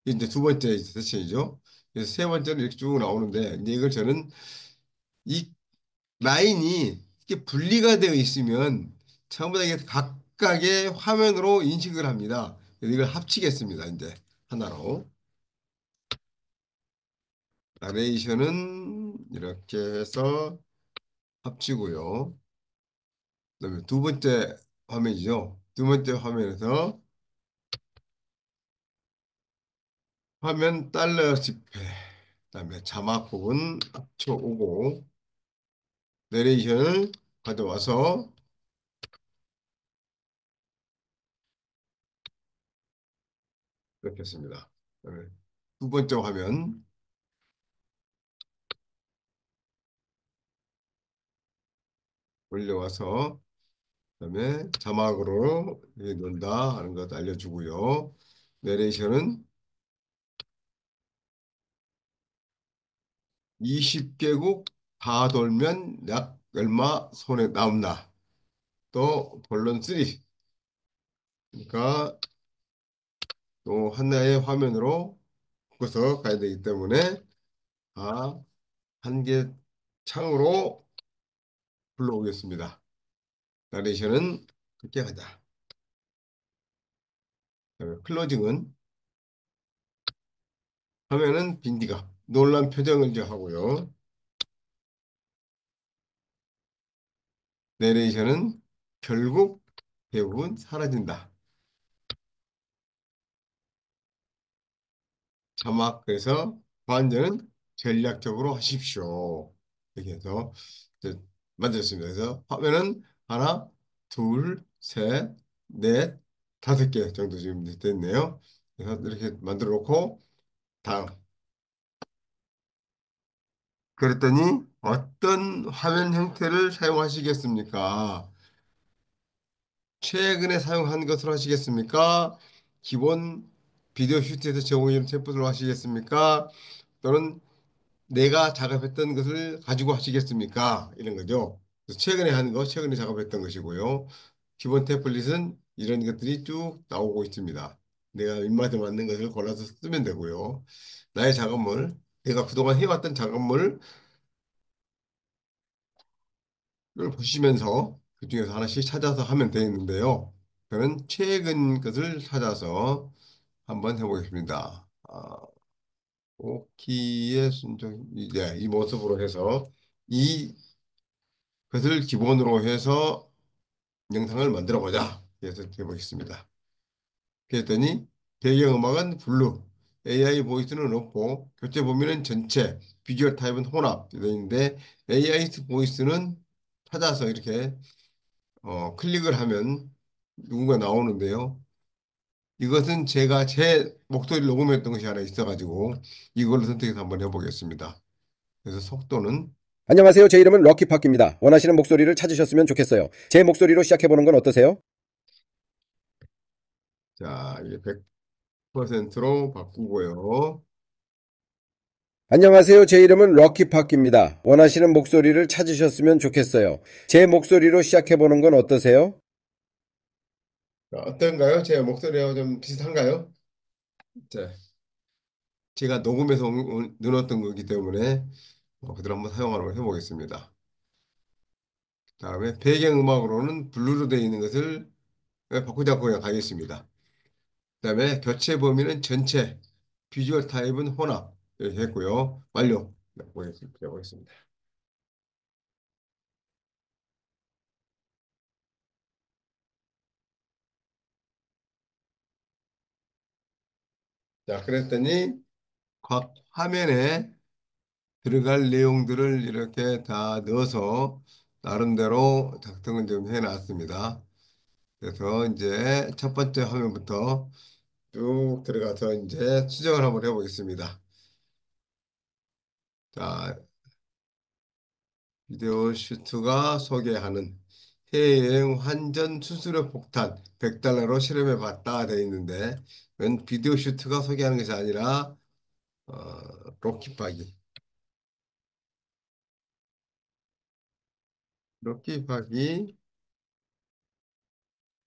이제 두 번째 세션이죠. 그래서 세 번째는 이렇게 쭉 나오는데 이제 이걸 저는 이 라인이 이렇게 분리가 되어 있으면 전부 다 이게 각각의 화면으로 인식을 합니다. 그래서 이걸 합치겠습니다. 이제 하나로. 나레이션은 이렇게 해서 합치고요. 그다음에 두 번째 화면이죠. 두 번째 화면에서 화면 달러 지폐, 그다음에 자막 부분 합쳐오고 내레이션을 가져와서 이렇게 했습니다. 그다음에 두 번째 화면 올려와서 그다음에 자막으로 이렇게 넣는다 하는 것 알려주고요. 내레이션은 20개국 다 돌면 약 얼마 손에 남나. 또 본론 3. 그러니까 또 하나의 화면으로 묶어서 가야 되기 때문에 한 개 창으로 불러오겠습니다. 나레이션은 그렇게 하자. 그다음에 클로징은 화면은 빈디가 놀란 표정을 이제 하고요. 내레이션은 결국 대부분 사라진다. 자막 그래서 완전은 전략적으로 하십시오. 이렇게 해서 이제 만들었습니다. 그래서 화면은 하나, 둘, 셋, 넷, 다섯 개 정도 지금 됐네요. 그래서 이렇게 만들어 놓고 다음. 그랬더니 어떤 화면 형태를 사용하시겠습니까? 최근에 사용한 것으로 하시겠습니까? 기본 비디오 슈트에서 제공해주는 템플로 하시겠습니까? 또는 내가 작업했던 것을 가지고 하시겠습니까? 이런 거죠. 그래서 최근에 한 거, 최근에 작업했던 것이고요. 기본 템플릿은 이런 것들이 쭉 나오고 있습니다. 내가 입맛에 맞는 것을 골라서 쓰면 되고요. 나의 작업물, 내가 그동안 해왔던 작업물을 보시면서 그중에서 하나씩 찾아서 하면 되겠는데요. 저는 최근 것을 찾아서 한번 해보겠습니다. 오키의 순정, 네, 이 모습으로 해서 이것을 기본으로 해서 영상을 만들어 보자. 그래서 해보겠습니다. 그랬더니 배경음악은 블루, AI 보이스는 없고 교체 범위는 전체, 비주얼 타입은 혼합 되어 있는데 AI 보이스는 찾아서 이렇게 클릭을 하면 누군가 나오는데요. 이것은 제가 제 목소리를 녹음했던 것이 하나 있어가지고 이걸로 선택해서 한번 해보겠습니다. 그래서 속도는
안녕하세요. 제 이름은 럭키파크입니다. 원하시는 목소리를 찾으셨으면 좋겠어요. 제 목소리로 시작해보는 건 어떠세요?
자 이게 100%로 바꾸고요.
안녕하세요. 제 이름은 럭키파크입니다. 원하시는 목소리를 찾으셨으면 좋겠어요. 제 목소리로 시작해보는 건 어떠세요?
자, 어떤가요? 제 목소리하고 좀 비슷한가요? 자, 제가 녹음해서 넣어놨던 거기 때문에 그대로 한번 사용하는 걸 해보겠습니다. 다음에 배경음악으로는 블루로 되어 있는 것을 바꾸지 않고 그냥 가겠습니다. 그다음에 교체 범위는 전체, 비주얼 타입은 혼합 이렇게 했고요. 완료. 네, 보겠습니다. 자, 그랬더니 각 화면에 들어갈 내용들을 이렇게 다 넣어서 나름대로 작성을 좀 해놨습니다. 그래서 이제 첫 번째 화면부터 쭉 들어가서 이제 수정을 한번 해보겠습니다. 자, 비디오 슈트가 소개하는 해외여행 환전 수수료 폭탄 100달러로 실험해 봤다 되어 있는데 이건 비디오 슈트가 소개하는 것이 아니라 로키파기 로키파기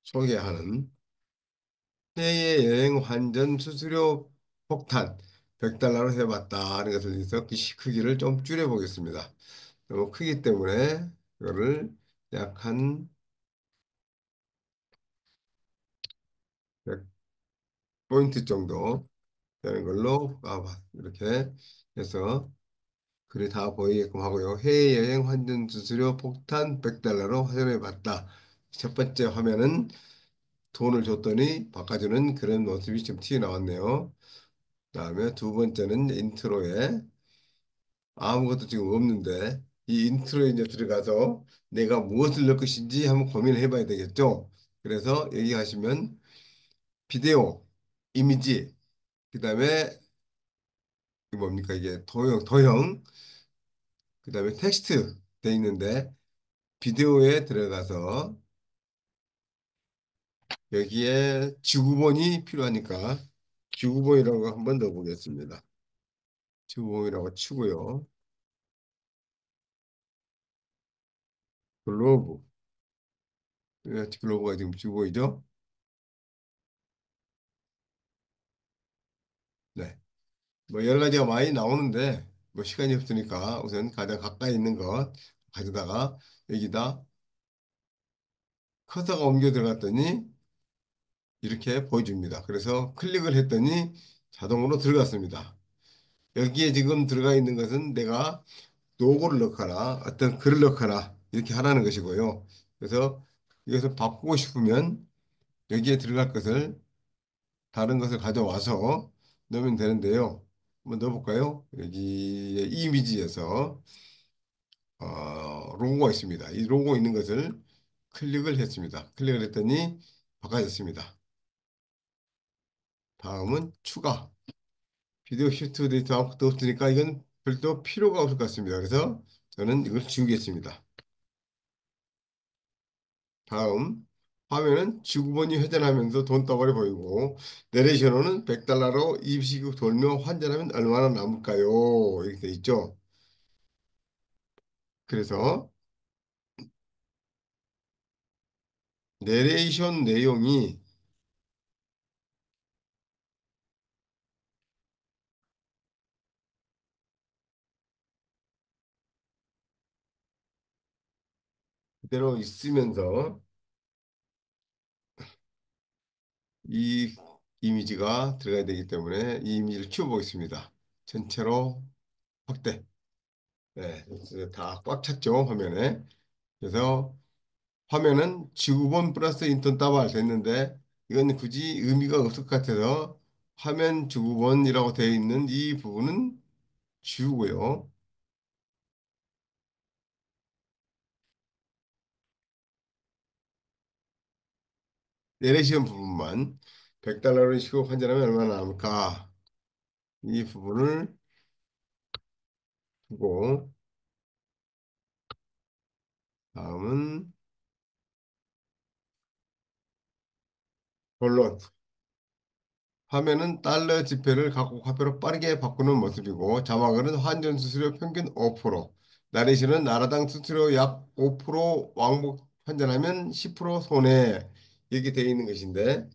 소개하는 해외여행 환전 수수료 폭탄 100달러로 해봤다 하는 것을 해서 그 크기를 좀 줄여보겠습니다. 너무 크기 때문에 이거를 약 한 100포인트 정도 되는 걸로 이렇게 해서 글이 다 보이게끔 하고요. 해외여행 환전 수수료 폭탄 100달러로 환전해봤다. 첫 번째 화면은 돈을 줬더니 바꿔주는 그런 모습이 좀 튀어나왔네요. 그다음에 두 번째는 인트로에 아무것도 지금 없는데 이 인트로에 이제 들어가서 내가 무엇을 넣을 것인지 한번 고민을 해봐야 되겠죠. 그래서 여기 하시면 비디오, 이미지, 그다음에 이게 뭡니까 이게 도형, 그다음에 텍스트 돼 있는데 비디오에 들어가서 여기에 지구본이 필요하니까 지구본이라고 한번 넣어보겠습니다. 지구본이라고 치고요. 글로브, 글로브가 지금 지구본이죠. 네. 뭐 여러 가지가 많이 나오는데 뭐 시간이 없으니까 우선 가장 가까이 있는 것 가져다가 여기다 커서가 옮겨 들어갔더니 이렇게 보여줍니다. 그래서 클릭을 했더니 자동으로 들어갔습니다. 여기에 지금 들어가 있는 것은 내가 로고를 넣거나 어떤 글을 넣거나 이렇게 하라는 것이고요. 그래서 이것을 바꾸고 싶으면 여기에 들어갈 것을 다른 것을 가져와서 넣으면 되는데요. 한번 넣어볼까요? 여기 이미지에서 로고가 있습니다. 이 로고 있는 것을 클릭을 했습니다. 클릭을 했더니 바꿔졌습니다. 다음은 추가. 비디오 슈트 데이터 아무것도 없으니까 이건 별도 필요가 없을 것 같습니다. 그래서 저는 이걸 지우겠습니다. 다음 화면은 지구본이 회전하면서 돈덩어리 보이고 내레이션은 $100로 입시국 돌며 환전하면 얼마나 남을까요? 이렇게 돼 있죠. 그래서 내레이션 내용이 그대로 있으면서 이 이미지가 들어가야 되기 때문에 이 이미지를 키워보겠습니다. 전체로 확대. 네, 다 꽉 찼죠, 화면에. 그래서 화면은 지구본 플러스 인턴 따발 됐는데 이건 굳이 의미가 없을 것 같아서 화면 지구본이라고 되어 있는 이 부분은 지우고요. 내레이션 부분만 $100로 시고 환전하면 얼마나 남을까? 이 부분을 두고 다음은 본론. 화면은 달러 지폐를 각국 화폐로 빠르게 바꾸는 모습이고 자막은 환전 수수료 평균 5%, 나레이션은 나라당 수수료 약 5% 왕복 환전하면 10% 손해 이렇게 되어 있는 것인데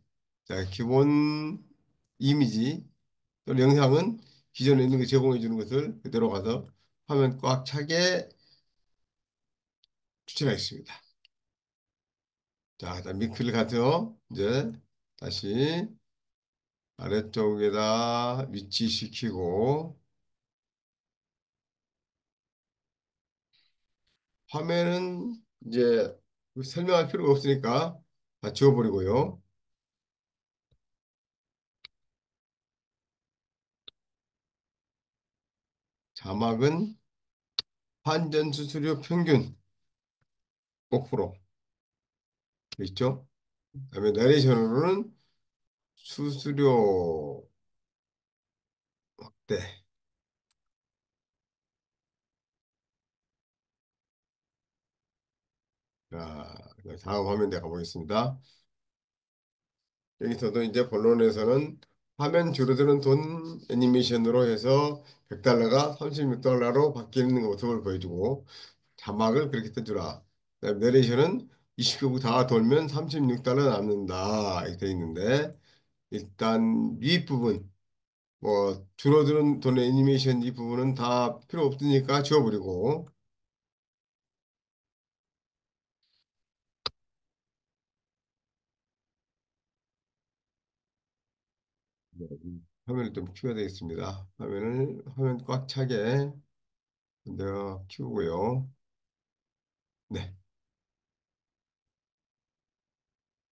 자, 기본 이미지 또는 영상은 기존에 있는 거 제공해 주는 것을 그대로 가서 화면 꽉 차게 추천하겠습니다. 자, 일단 미크를 가서 이제 다시 아래쪽에다 위치시키고 화면은 이제 설명할 필요가 없으니까 다 지워버리고요. 자막은 환전 수수료 평균 5% 있죠? 그다음에 내레이션으로는 수수료 확대. 자, 다음 화면 내가 보겠습니다. 여기서도 이제 본론에서는 화면 줄어드는 돈 애니메이션으로 해서 $100가 $36로 바뀌는 모습을 보여주고 자막을 그렇게 떼주라. 그다음에 내레이션은 29부 다 돌면 $36 남는다. 이렇게 돼 있는데 일단 윗부분 뭐 줄어드는 돈 애니메이션 이 부분은 다 필요 없으니까 지워버리고 네, 화면을 좀 키워야 되겠습니다. 화면 꽉 차게 내가 키우고요. 네.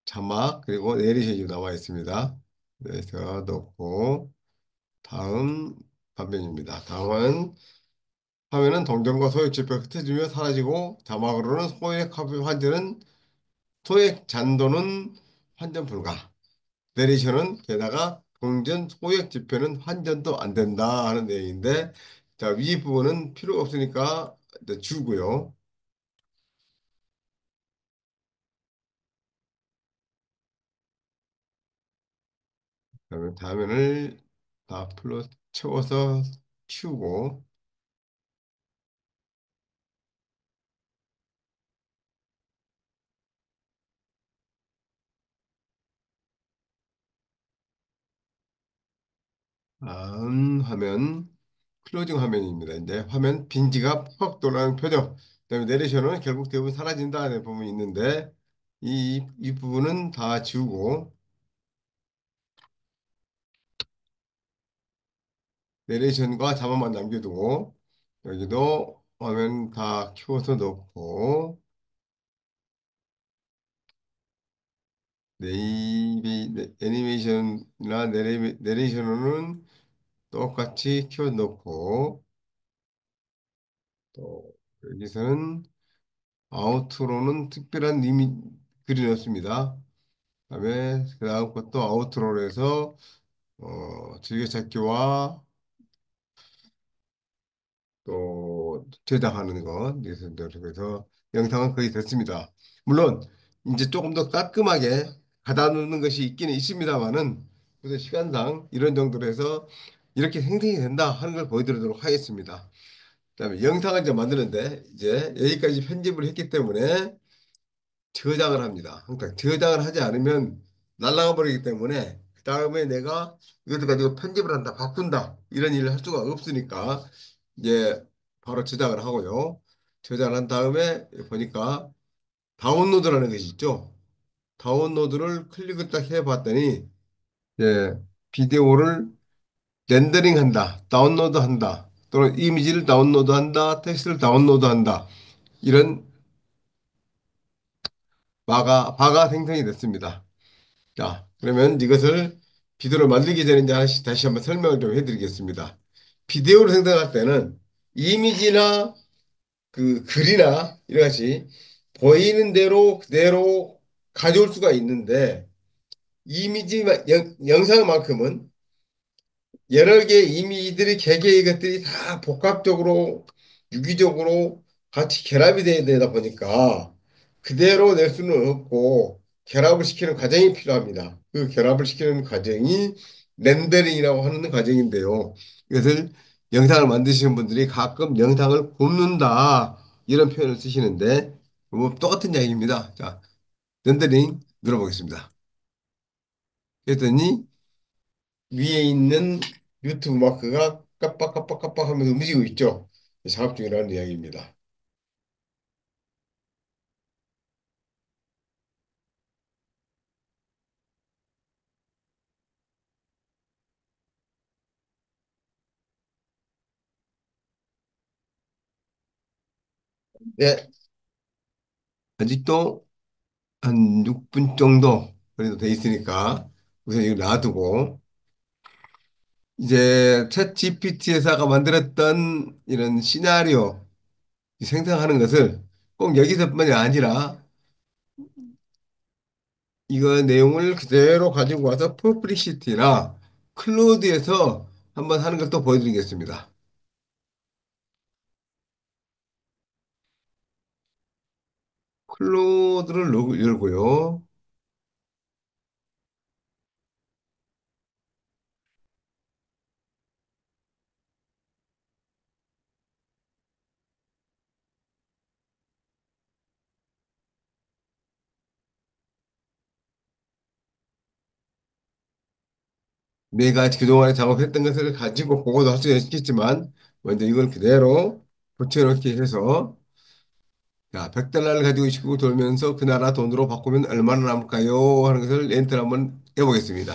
자막 그리고 내리셔이 나와 있습니다. 그래서 넣고 다음 화면입니다. 다음은 화면은 동전과 소액 지폐가 흩어지며 사라지고 자막으로는 소액 화폐 환전은 소액 잔도는 환전 불가. 내리셔는 게다가 동전 소액 지폐는 환전도 안 된다 하는 내용인데 자, 위 부분은 필요 없으니까 이제 주고요. 그다음에 화면을 다 풀로 채워서 키우고 다음 화면 클로징 화면입니다. 이제 화면 빈지가 퍽 돌아가는 표정. 그다음에 내레이션은 결국 대부분 사라진다는 부분이 있는데 이 부분은 다 지우고 내레이션과 자막만 남겨두고 여기도 화면 다 키워서 넣고 애니메이션이나 내레이션은 똑같이 키워 넣고 또 여기서는 아우트로는 특별한 이미 글이 없습니다. 그다음에 그 다음 것도 아우트로로 해서 즐겨찾기와 또 제작하는 것 그래서 영상은 거의 됐습니다. 물론 이제 조금 더 깔끔하게 가다 놓는 것이 있기는 있습니다만은 그래서 시간상 이런 정도로 해서 이렇게 생성이 된다 하는 걸 보여드리도록 하겠습니다. 그다음에 영상을 이제 만드는데 이제 여기까지 편집을 했기 때문에 저장을 합니다. 그러니까 저장을 하지 않으면 날아가 버리기 때문에 그 다음에 내가 이것도 가지고 편집을 한다, 바꾼다 이런 일을 할 수가 없으니까 이제 바로 저장을 하고요. 저장을 한 다음에 보니까 다운로드라는 것이 있죠. 다운로드를 클릭을 딱 해봤더니 이제 비디오를 렌더링한다, 다운로드한다, 또는 이미지를 다운로드한다, 텍스트를 다운로드한다 이런 바가 생성이 됐습니다. 자, 그러면 이것을 비디오를 만들기 전에 이제 하나씩 다시 한번 설명을 좀 해드리겠습니다. 비디오를 생성할 때는 이미지나 그 글이나 이런 것이 보이는 대로 그대로 가져올 수가 있는데 영상만큼은 여러 개의 이미지들이 개개의 것들이 다 복합적으로 유기적으로 같이 결합이 돼야 되다 보니까 그대로 낼 수는 없고 결합을 시키는 과정이 필요합니다. 그 결합을 시키는 과정이 렌더링이라고 하는 과정인데요. 이것을 영상을 만드시는 분들이 가끔 영상을 굽는다 이런 표현을 쓰시는데 뭐 똑같은 이야기입니다. 자, 렌더링 눌러보겠습니다. 그랬더니 위에 있는 유튜브 마크가 깜빡깜빡깜빡 하면서 움직이고 있죠. 작업 중이라는 이야기입니다. 네, 아직도 한 6분 정도 그래도 돼 있으니까 우선 이거 놔두고 이제 챗 GPT에서 아까 만들었던 이런 시나리오 생성하는 것을 꼭 여기서뿐만이 아니라 이거 내용을 그대로 가지고 와서 퍼플리시티나 클로드에서 한번 하는 것도 보여드리겠습니다. 클로드를 열고요. 내가 그동안에 작업했던 것을 가지고 보고도 할 수 있겠지만 먼저 이걸 그대로 붙여넣기 해서 자, 100달러를 가지고 시고 돌면서 그 나라 돈으로 바꾸면 얼마나 남을까요? 하는 것을 엔터를 한번 해보겠습니다.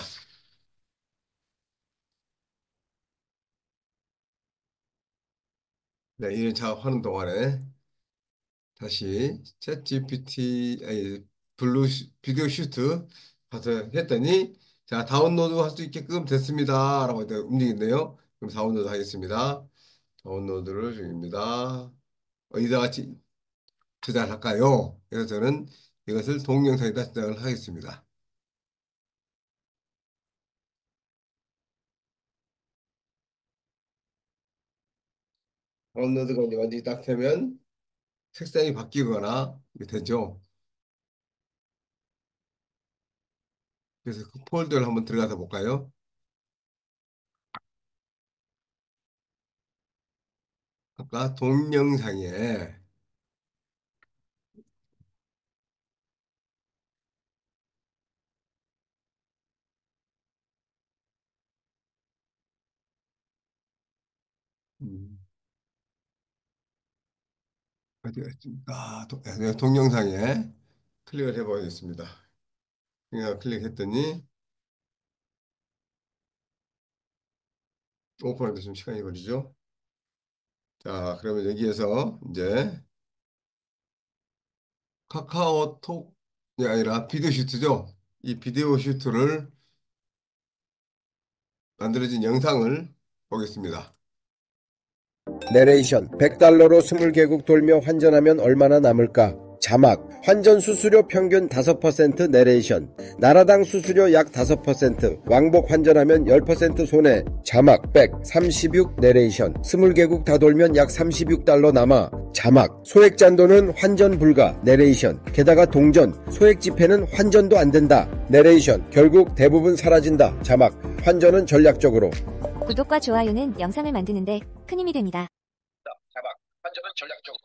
네, 이런 작업하는 동안에 다시 챗 GPT 아니 비디오 슈트 가서 했더니 자, 다운로드 할 수 있게끔 됐습니다. 라고 이제 움직이네요. 그럼 다운로드 하겠습니다. 다운로드를 중입니다. 어디다가 저장을 할까요? 그래서 저는 이것을 동영상에다 저장을 하겠습니다. 다운로드가 이제 완전히 딱 되면 색상이 바뀌거나 이렇게 되죠. 그래서 그 폴더를 한번 들어가서 볼까요? 아까 동영상에 음, 어디가 있습니까? 네, 동영상에 클릭을 해보겠습니다. 그냥 클릭했더니 오픈하는데 좀 시간이 걸리죠. 자, 그러면 여기에서 이제 카카오톡이 아니라 비디오 슈트죠. 이 비디오 슈트를 만들어진 영상을 보겠습니다.
내레이션 100달러로 20개국 돌며 환전하면 얼마나 남을까? 자막 환전 수수료 평균 5% 내레이션 나라당 수수료 약 5% 왕복 환전하면 10% 손해 자막 백 36 내레이션 20개국 다 돌면 약 36달러 남아 자막 소액 잔도는 환전 불가 내레이션 게다가 동전 소액 지폐는 환전도 안 된다 내레이션 결국 대부분 사라진다 자막 환전은 전략적으로
구독과 좋아요는 영상을 만드는데 큰 힘이 됩니다.
자막 환전은 전략적으로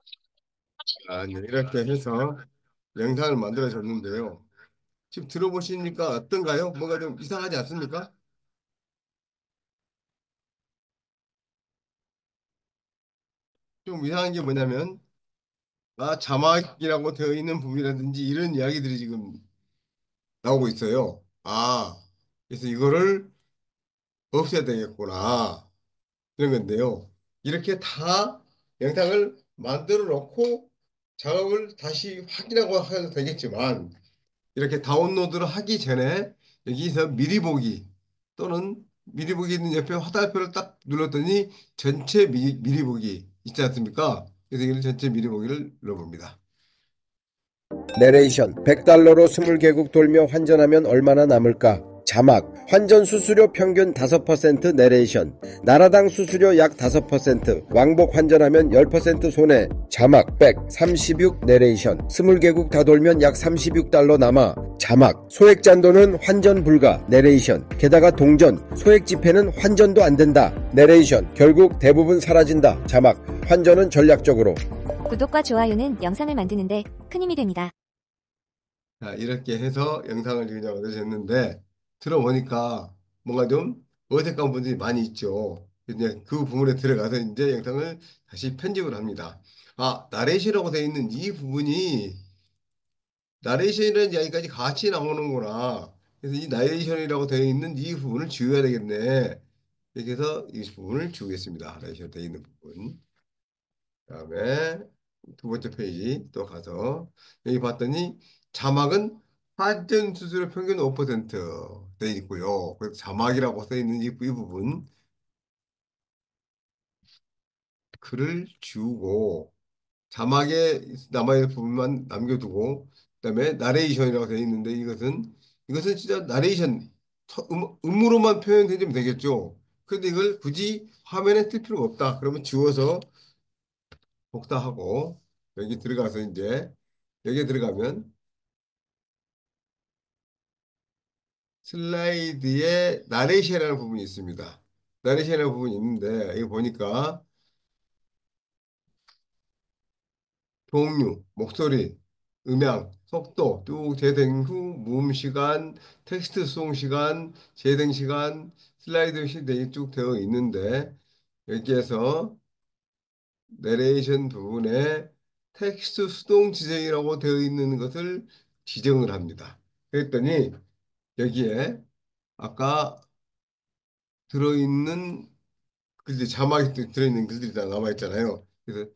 아, 네. 이렇게 해서 영상을 만들어졌는데요. 지금 들어보시니까 어떤가요? 뭔가 좀 이상하지 않습니까? 좀 이상한 게 뭐냐면, 자막이라고 되어 있는 부분이라든지 이런 이야기들이 지금 나오고 있어요. 그래서 이거를 없애야 되겠구나. 그런 건데요. 이렇게 다 영상을 만들어 놓고 작업을 다시 확인하고 해도 되겠지만, 이렇게 다운로드를 하기 전에 여기서 미리 보기 또는 미리 보기 있는 옆에 화살표를 딱 눌렀더니 전체 미리 보기 있지 않습니까? 그래서 이걸 전체 미리 보기를 눌러봅니다.
내레이션 100달러로 20개국 돌며 환전하면 얼마나 남을까? 자막 환전 수수료 평균 5% 내레이션 나라당 수수료 약 5% 왕복 환전하면 10% 손해 자막 백 36 내레이션 20개국 다 돌면 약 36달러 남아 자막 소액 잔도는 환전 불가 내레이션 게다가 동전 소액 지폐는 환전도 안 된다 내레이션 결국 대부분 사라진다 자막 환전은 전략적으로
구독과 좋아요는 영상을 만드는데 큰 힘이 됩니다.
자, 이렇게 해서 영상을 그냥 얻어졌는데 들어보니까 뭔가 좀 어색한 부분이 많이 있죠. 이제 그 부분에 들어가서 이제 영상을 다시 편집을 합니다. 나레이션이라고 되어 있는 이 부분이 나레이션이라는 이야기까지 같이 나오는구나. 그래서 이 나레이션이라고 되어 있는 이 부분을 지워야 되겠네. 이렇게 해서 이 부분을 지우겠습니다. 나레이션 되어 있는 부분. 그다음에 두 번째 페이지 또 가서 여기 봤더니 자막은 환전 수수료 평균 5% 돼 있고요. 그래서 자막이라고 써 있는 이 부분 글을 지우고 자막에 남아있는 부분만 남겨두고 그다음에 나레이션이라고 되어 있는데 이것은 진짜 나레이션 음으로만 표현되면 되겠죠. 근데 이걸 굳이 화면에 뜰 필요가 없다. 그러면 지워서 복사하고 여기 들어가서 이제 여기에 들어가면 슬라이드에 나레이션이라는 부분이 있습니다. 나레이션이라는 부분이 있는데 이거 보니까 종류, 목소리, 음향, 속도, 쭉 재생 후 무음 시간, 텍스트 수동 시간, 재생 시간, 슬라이드 시대이 쭉 되어 있는데 여기에서 내레이션 부분에 텍스트 수동 지정이라고 되어 있는 것을 지정을 합니다. 그랬더니 여기에 아까 들어있는 글들, 자막이 들어있는 글들이 다 남아있잖아요. 그래서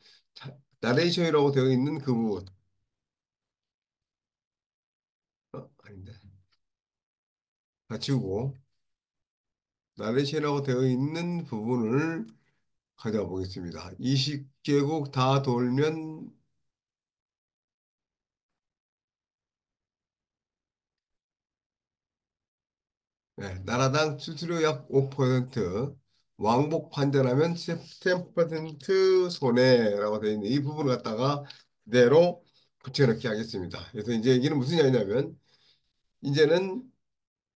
나레이션이라고 되어 있는 그 부분, 아닌데, 다 지우고 나레이션이라고 되어 있는 부분을 가져가 보겠습니다. 20개국 다 돌면 나라당 수수료 약 5%, 왕복 환전하면 10% 손해라고 되어 있는 이 부분을 갖다가 그대로 붙여넣기 하겠습니다. 그래서 이제 이게 무슨 이야기냐면 이제는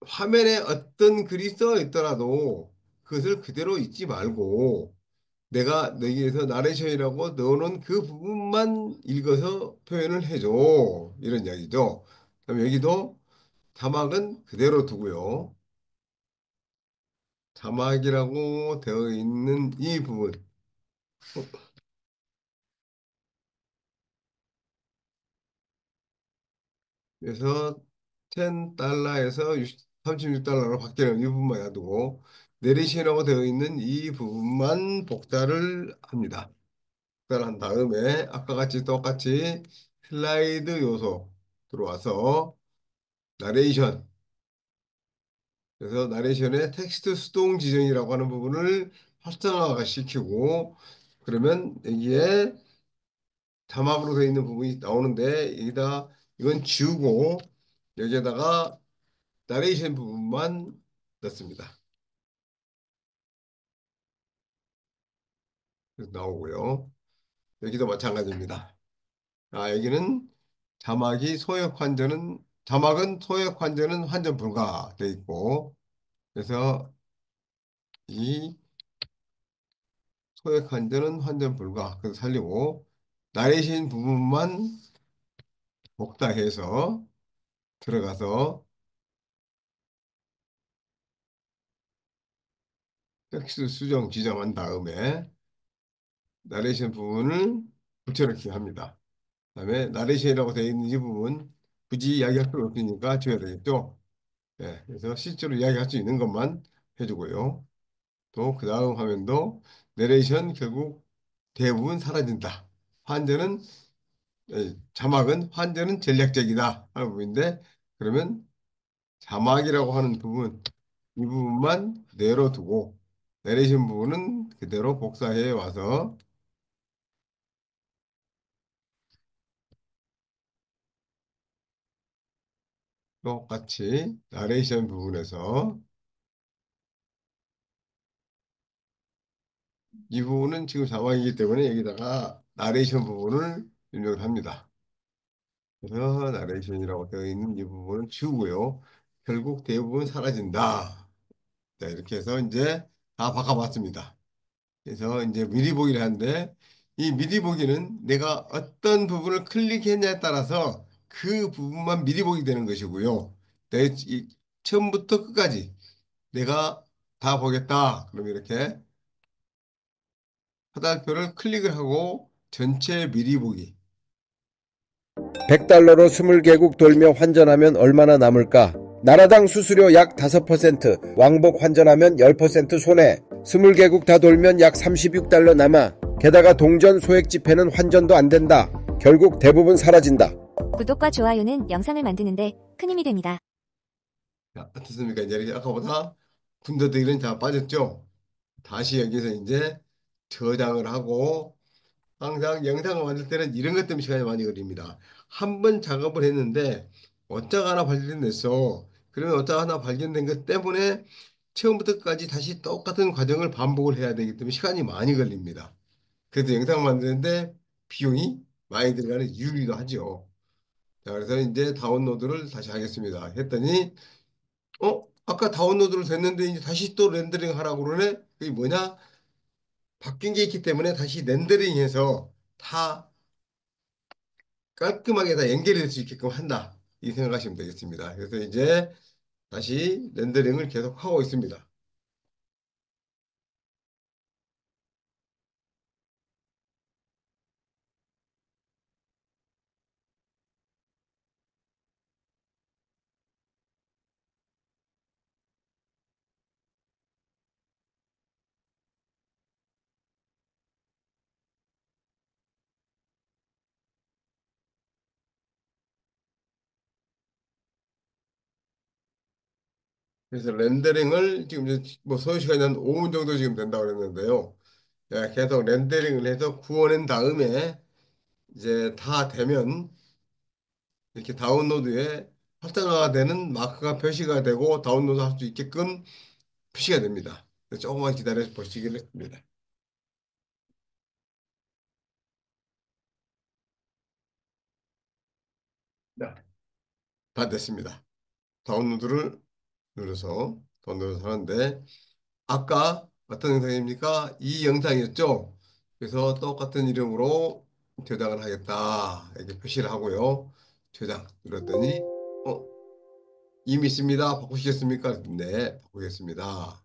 화면에 어떤 글이 써 있더라도 그것을 그대로 읽지 말고 내가 여기에서 나레이션이라고 넣어놓은 그 부분만 읽어서 표현을 해줘. 이런 이야기죠. 그럼 여기도 자막은 그대로 두고요. 자막이라고 되어 있는 이 부분. 그래서 10달러에서 36달러로 바뀌는 이 부분만 놔두고 내리시라고 되어 있는 이 부분만 복사를 합니다. 복사를 한 다음에 아까 같이 똑같이 슬라이드 요소 들어와서 나레이션 그래서 나레이션의 텍스트 수동 지정이라고 하는 부분을 활성화시키고 그러면 여기에 자막으로 되어 있는 부분이 나오는데 여기다 이건 지우고 여기에다가 나레이션 부분만 넣습니다. 그래서 나오고요. 여기도 마찬가지입니다. 아, 여기는 자막은 소액 환전은 환전 불가 돼 있고 그래서 이 소액 환전은 환전 불가 그래서 살리고 나레이션 부분만 복사해서 들어가서 텍스트 수정 지정한 다음에 나레이션 부분을 붙여넣기 합니다. 그다음에 나레이션이라고 되어 있는 이 부분 굳이 이야기할 필요 없으니까 줘야 되겠죠. 네, 그래서 실제로 이야기할 수 있는 것만 해주고요. 또 그 다음 화면도 내레이션 결국 대부분 사라진다. 환전은 자막은 환전은 전략적이다 하는 부분인데 그러면 자막이라고 하는 부분 이 부분만 그대로 두고 내레이션 부분은 그대로 복사해 와서 똑같이 나레이션 부분에서 이 부분은 지금 자막이기 때문에 여기다가 나레이션 부분을 입력을 합니다. 그래서 나레이션이라고 되어 있는 이 부분은 지우고요. 결국 대부분 사라진다. 자, 이렇게 해서 이제 다 바꿔봤습니다. 그래서 이제 미리 보기를 하는데 이 미리 보기는 내가 어떤 부분을 클릭했냐에 따라서 그 부분만 미리 보기 되는 것이고요. 처음부터 끝까지 내가 다 보겠다. 그럼 이렇게 화살표를 클릭을 하고 전체 미리 보기.
100달러로 20개국 돌며 환전하면 얼마나 남을까? 나라당 수수료 약 5%, 왕복 환전하면 10% 손해. 20개국 다 돌면 약 36달러 남아. 게다가 동전 소액 지폐는 환전도 안 된다. 결국 대부분 사라진다.
구독과 좋아요는 영상을 만드는데 큰 힘이 됩니다.
자, 어떻습니까? 이제 이렇게 아까보다 군더더기는 다 빠졌죠? 다시 여기서 이제 저장을 하고 항상 영상을 만들 때는 이런 것 때문에 시간이 많이 걸립니다. 한 번 작업을 했는데 어쩌가 하나 발견됐어. 그러면 어쩌가 하나 발견된 것 때문에 처음부터 끝까지 다시 똑같은 과정을 반복을 해야 되기 때문에 시간이 많이 걸립니다. 그래서 영상 만드는데 비용이 많이 들어가는 이유이기도 하죠. 자, 그래서 이제 다운로드를 다시 하겠습니다. 했더니 아까 다운로드를 됐는데 이제 다시 또 렌더링 하라고 그러네? 그게 뭐냐? 바뀐 게 있기 때문에 다시 렌더링해서 다 깔끔하게 다 연결이 될 수 있게끔 한다. 이 생각하시면 되겠습니다. 그래서 이제 다시 렌더링을 계속 하고 있습니다. 그래서 렌더링을 지금 이제 뭐 소요 시간이 한 5분 정도 지금 된다고 그랬는데요. 계속 렌더링을 해서 구워낸 다음에 이제 다 되면 이렇게 다운로드에 활성화가 되는 마크가 표시가 되고 다운로드 할 수 있게끔 표시가 됩니다. 조금만 기다려 보시기를 합니다. 네. 다 됐습니다. 다운로드를 눌러서 다운로드 하는데 아까 어떤 영상입니까? 이 영상이었죠? 그래서 똑같은 이름으로 저장을 하겠다. 이렇게 표시를 하고요. 저장 눌렀더니 어, 이미 있습니다. 바꾸시겠습니까? 네, 바꾸겠습니다.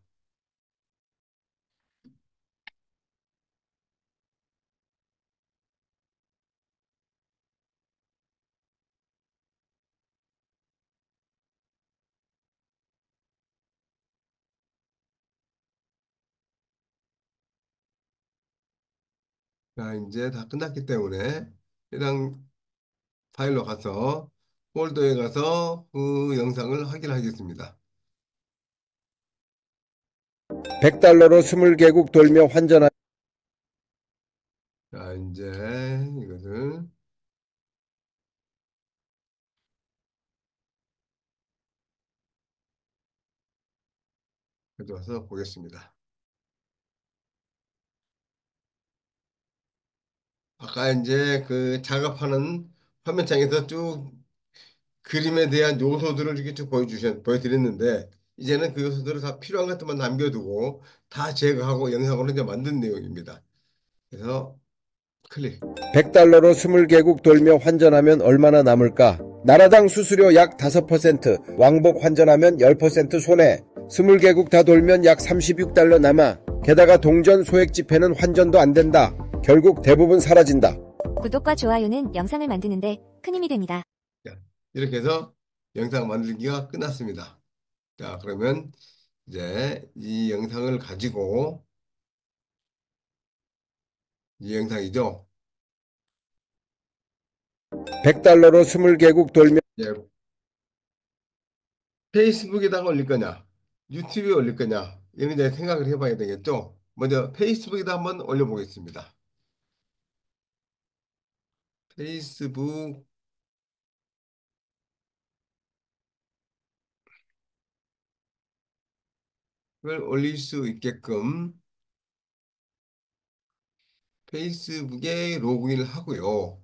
자, 이제 다 끝났기 때문에 해당 파일로 가서 폴더에 가서 그 영상을 확인하겠습니다.
100달러로 20개국 돌며 환전하면
이제 이것을 가져와서 보겠습니다. 아까 이제 그 작업하는 화면창에서 쭉 그림에 대한 요소들을 이렇게 쭉 보여드렸는데, 이제는 그 요소들을 다 필요한 것들만 남겨두고 다 제거하고 영상으로 이제 만든 내용입니다. 그래서 클릭.
100달러로 20개국 돌며 환전하면 얼마나 남을까? 나라당 수수료 약 5%, 왕복 환전하면 10% 손해. 20개국 다 돌면 약 36달러 남아. 게다가 동전 소액 지폐는 환전도 안 된다. 결국 대부분 사라진다.
구독과 좋아요는 영상을 만드는데 큰 힘이 됩니다.
자, 이렇게 해서 영상 만들기가 끝났습니다. 자, 그러면 이제 이 영상을 가지고, 이 영상이죠.
100달러로 20개국 돌며
이제 페이스북에다가 올릴 거냐, 유튜브에 올릴 거냐, 이런 이제 생각을 해봐야 되겠죠. 먼저 페이스북에다 한번 올려보겠습니다. 페이스북을 올릴 수 있게끔 페이스북에 로그인을 하고요.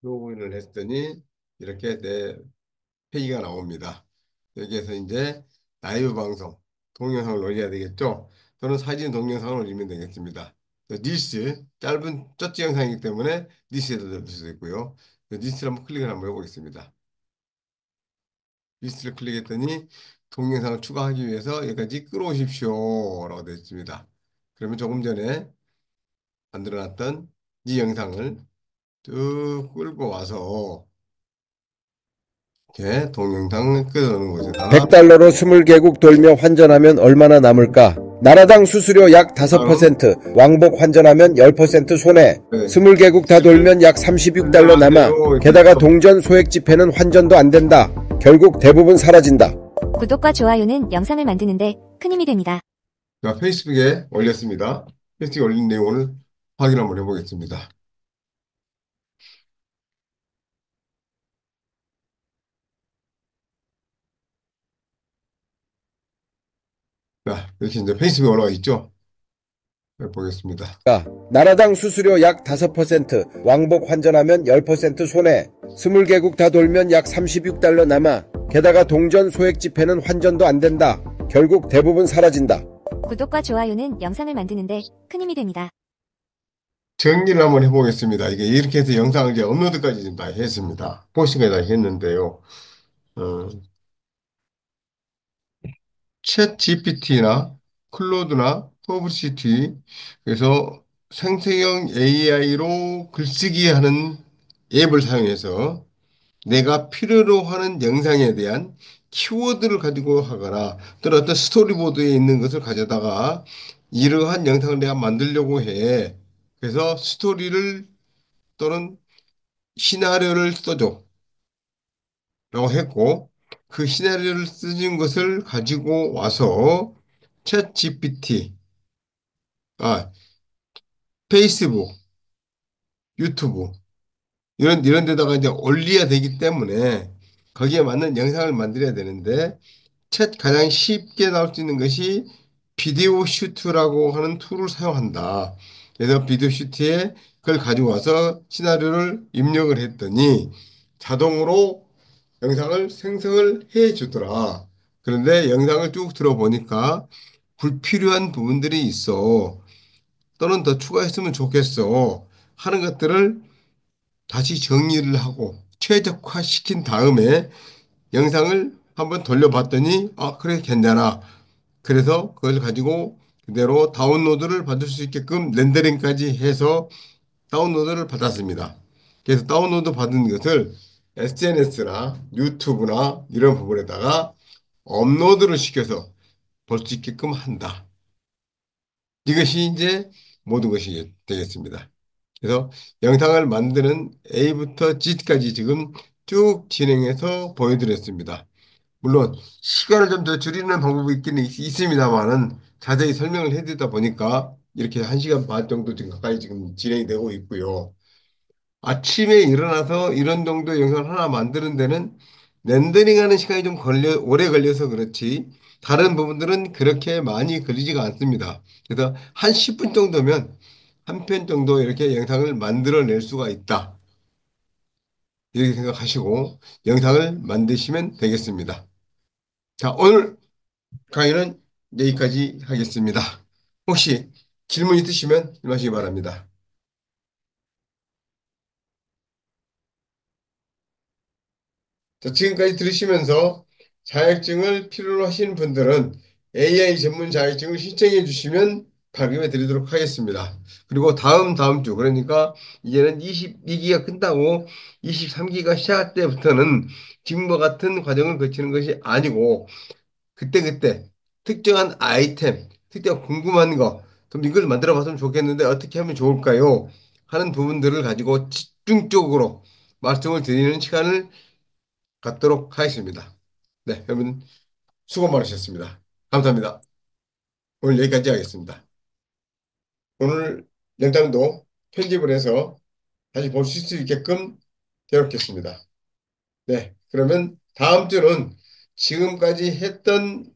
로그인을 했더니 이렇게 내 페이지가 나옵니다. 여기에서 이제 라이브 방송, 동영상을 올려야 되겠죠? 또는 사진, 동영상을 올리면 되겠습니다. 니스, 짧은 쩌찌 영상이기 때문에 니스에도 넣을 수 있고요. 니스를 한번 클릭을 한번 해보겠습니다. 니스를 클릭했더니 동영상을 추가하기 위해서 여기까지 끌어오십시오 라고 되어 있습니다. 그러면 조금 전에 만들어놨던 이 영상을 쭉 끌고 와서 이렇게 동영상을 끌어오는 곳에다가
100달러로 20개국 돌며 환전하면 얼마나 남을까? 나라당 수수료 약
바로
5%, 왕복 환전하면 10% 손해.
네,
20개국 다 돌면 약 36달러 남아. 게다가 동전 소액 지폐는 환전도 안 된다. 결국 대부분 사라진다.
구독과 좋아요는 영상을 만드는데 큰 힘이 됩니다.
제가 페이스북에 올렸습니다. 페이스북에 올린 내용을 확인 한번 해보겠습니다. 자, 이렇게 이제 페이스북에 올라와 있죠? 네, 보겠습니다.
나라당 수수료 약 5%, 왕복 환전하면 10% 손해. 20개국 다 돌면 약 36달러 남아. 게다가 동전 소액 지폐는 환전도 안 된다. 결국 대부분 사라진다.
구독과 좋아요는 영상을 만드는데 큰 힘이 됩니다.
정리를 한번 해보겠습니다. 이게 이렇게 해서 영상을 이제 업로드까지 지금 다 했습니다. 포싱까지 다 했는데요. 어, 챗 GPT나 클로드나 퍼블시티, 그래서 생成형 AI로 글쓰기 하는 앱을 사용해서 내가 필요로 하는 영상에 대한 키워드를 가지고 하거나 또는 어떤 스토리보드에 있는 것을 가져다가 이러한 영상을 내가 만들려고 해. 그래서 스토리를 또는 시나리오를 써줘. 라고 했고, 그 시나리오를 쓰는 것을 가지고 와서 챗 GPT, 아, 페이스북, 유튜브, 이런 데다가 이제 올려야 되기 때문에 거기에 맞는 영상을 만들어야 되는데, 가장 쉽게 나올 수 있는 것이 비디오 슈트라고 하는 툴을 사용한다. 그래서 비디오 슈트에 그걸 가지고 와서 시나리오를 입력을 했더니 자동으로 영상을 생성을 해 주더라. 그런데 영상을 쭉 들어보니까 불필요한 부분들이 있어. 또는 더 추가했으면 좋겠어. 하는 것들을 다시 정리를 하고 최적화시킨 다음에 영상을 한번 돌려봤더니 아, 그래, 괜찮아. 그래서 그걸 가지고 그대로 다운로드를 받을 수 있게끔 렌더링까지 해서 다운로드를 받았습니다. 그래서 다운로드 받은 것을 SNS나 유튜브나 이런 부분에다가 업로드를 시켜서 볼 수 있게끔 한다. 이것이 이제 모든 것이 되겠습니다. 그래서 영상을 만드는 A부터 G까지 지금 쭉 진행해서 보여드렸습니다. 물론 시간을 좀 더 줄이는 방법이 있기는 있습니다만은 자세히 설명을 해드리다 보니까 이렇게 1시간 반 정도 지금 가까이 지금 진행이 되고 있고요. 아침에 일어나서 이런 정도 영상을 하나 만드는 데는 렌더링하는 시간이 좀 오래 걸려서 그렇지 다른 부분들은 그렇게 많이 걸리지가 않습니다. 그래서 한 10분 정도면 한 편 정도 이렇게 영상을 만들어낼 수가 있다. 이렇게 생각하시고 영상을 만드시면 되겠습니다. 자, 오늘 강의는 여기까지 하겠습니다. 혹시 질문 있으시면 말씀하시기 바랍니다. 자, 지금까지 들으시면서 자격증을 필요로 하시는 분들은 AI 전문 자격증을 신청해 주시면 발급해 드리도록 하겠습니다. 그리고 다음 주, 그러니까 이제는 22기가 끝나고 23기가 시작할 때부터는 지금과 같은 과정을 거치는 것이 아니고 그때그때 특정한 아이템, 특정 궁금한 거, 그럼 이걸 만들어 봤으면 좋겠는데 어떻게 하면 좋을까요? 하는 부분들을 가지고 집중적으로 말씀을 드리는 시간을 갖도록 하겠습니다. 네, 여러분 수고 많으셨습니다. 감사합니다. 오늘 여기까지 하겠습니다. 오늘 영상도 편집을 해서 다시 보실 수 있게끔 되었겠습니다. 네, 그러면 다음 주는 지금까지 했던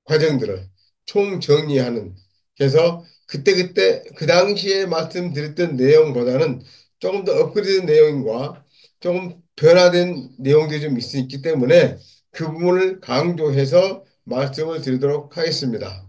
과정들을 총정리하는 그래서 그때그때 그 당시에 말씀드렸던 내용보다는 조금 더 업그레이드 내용과 조금 변화된 내용들이 좀 있기 때문에 그 부분을 강조해서 말씀을 드리도록 하겠습니다.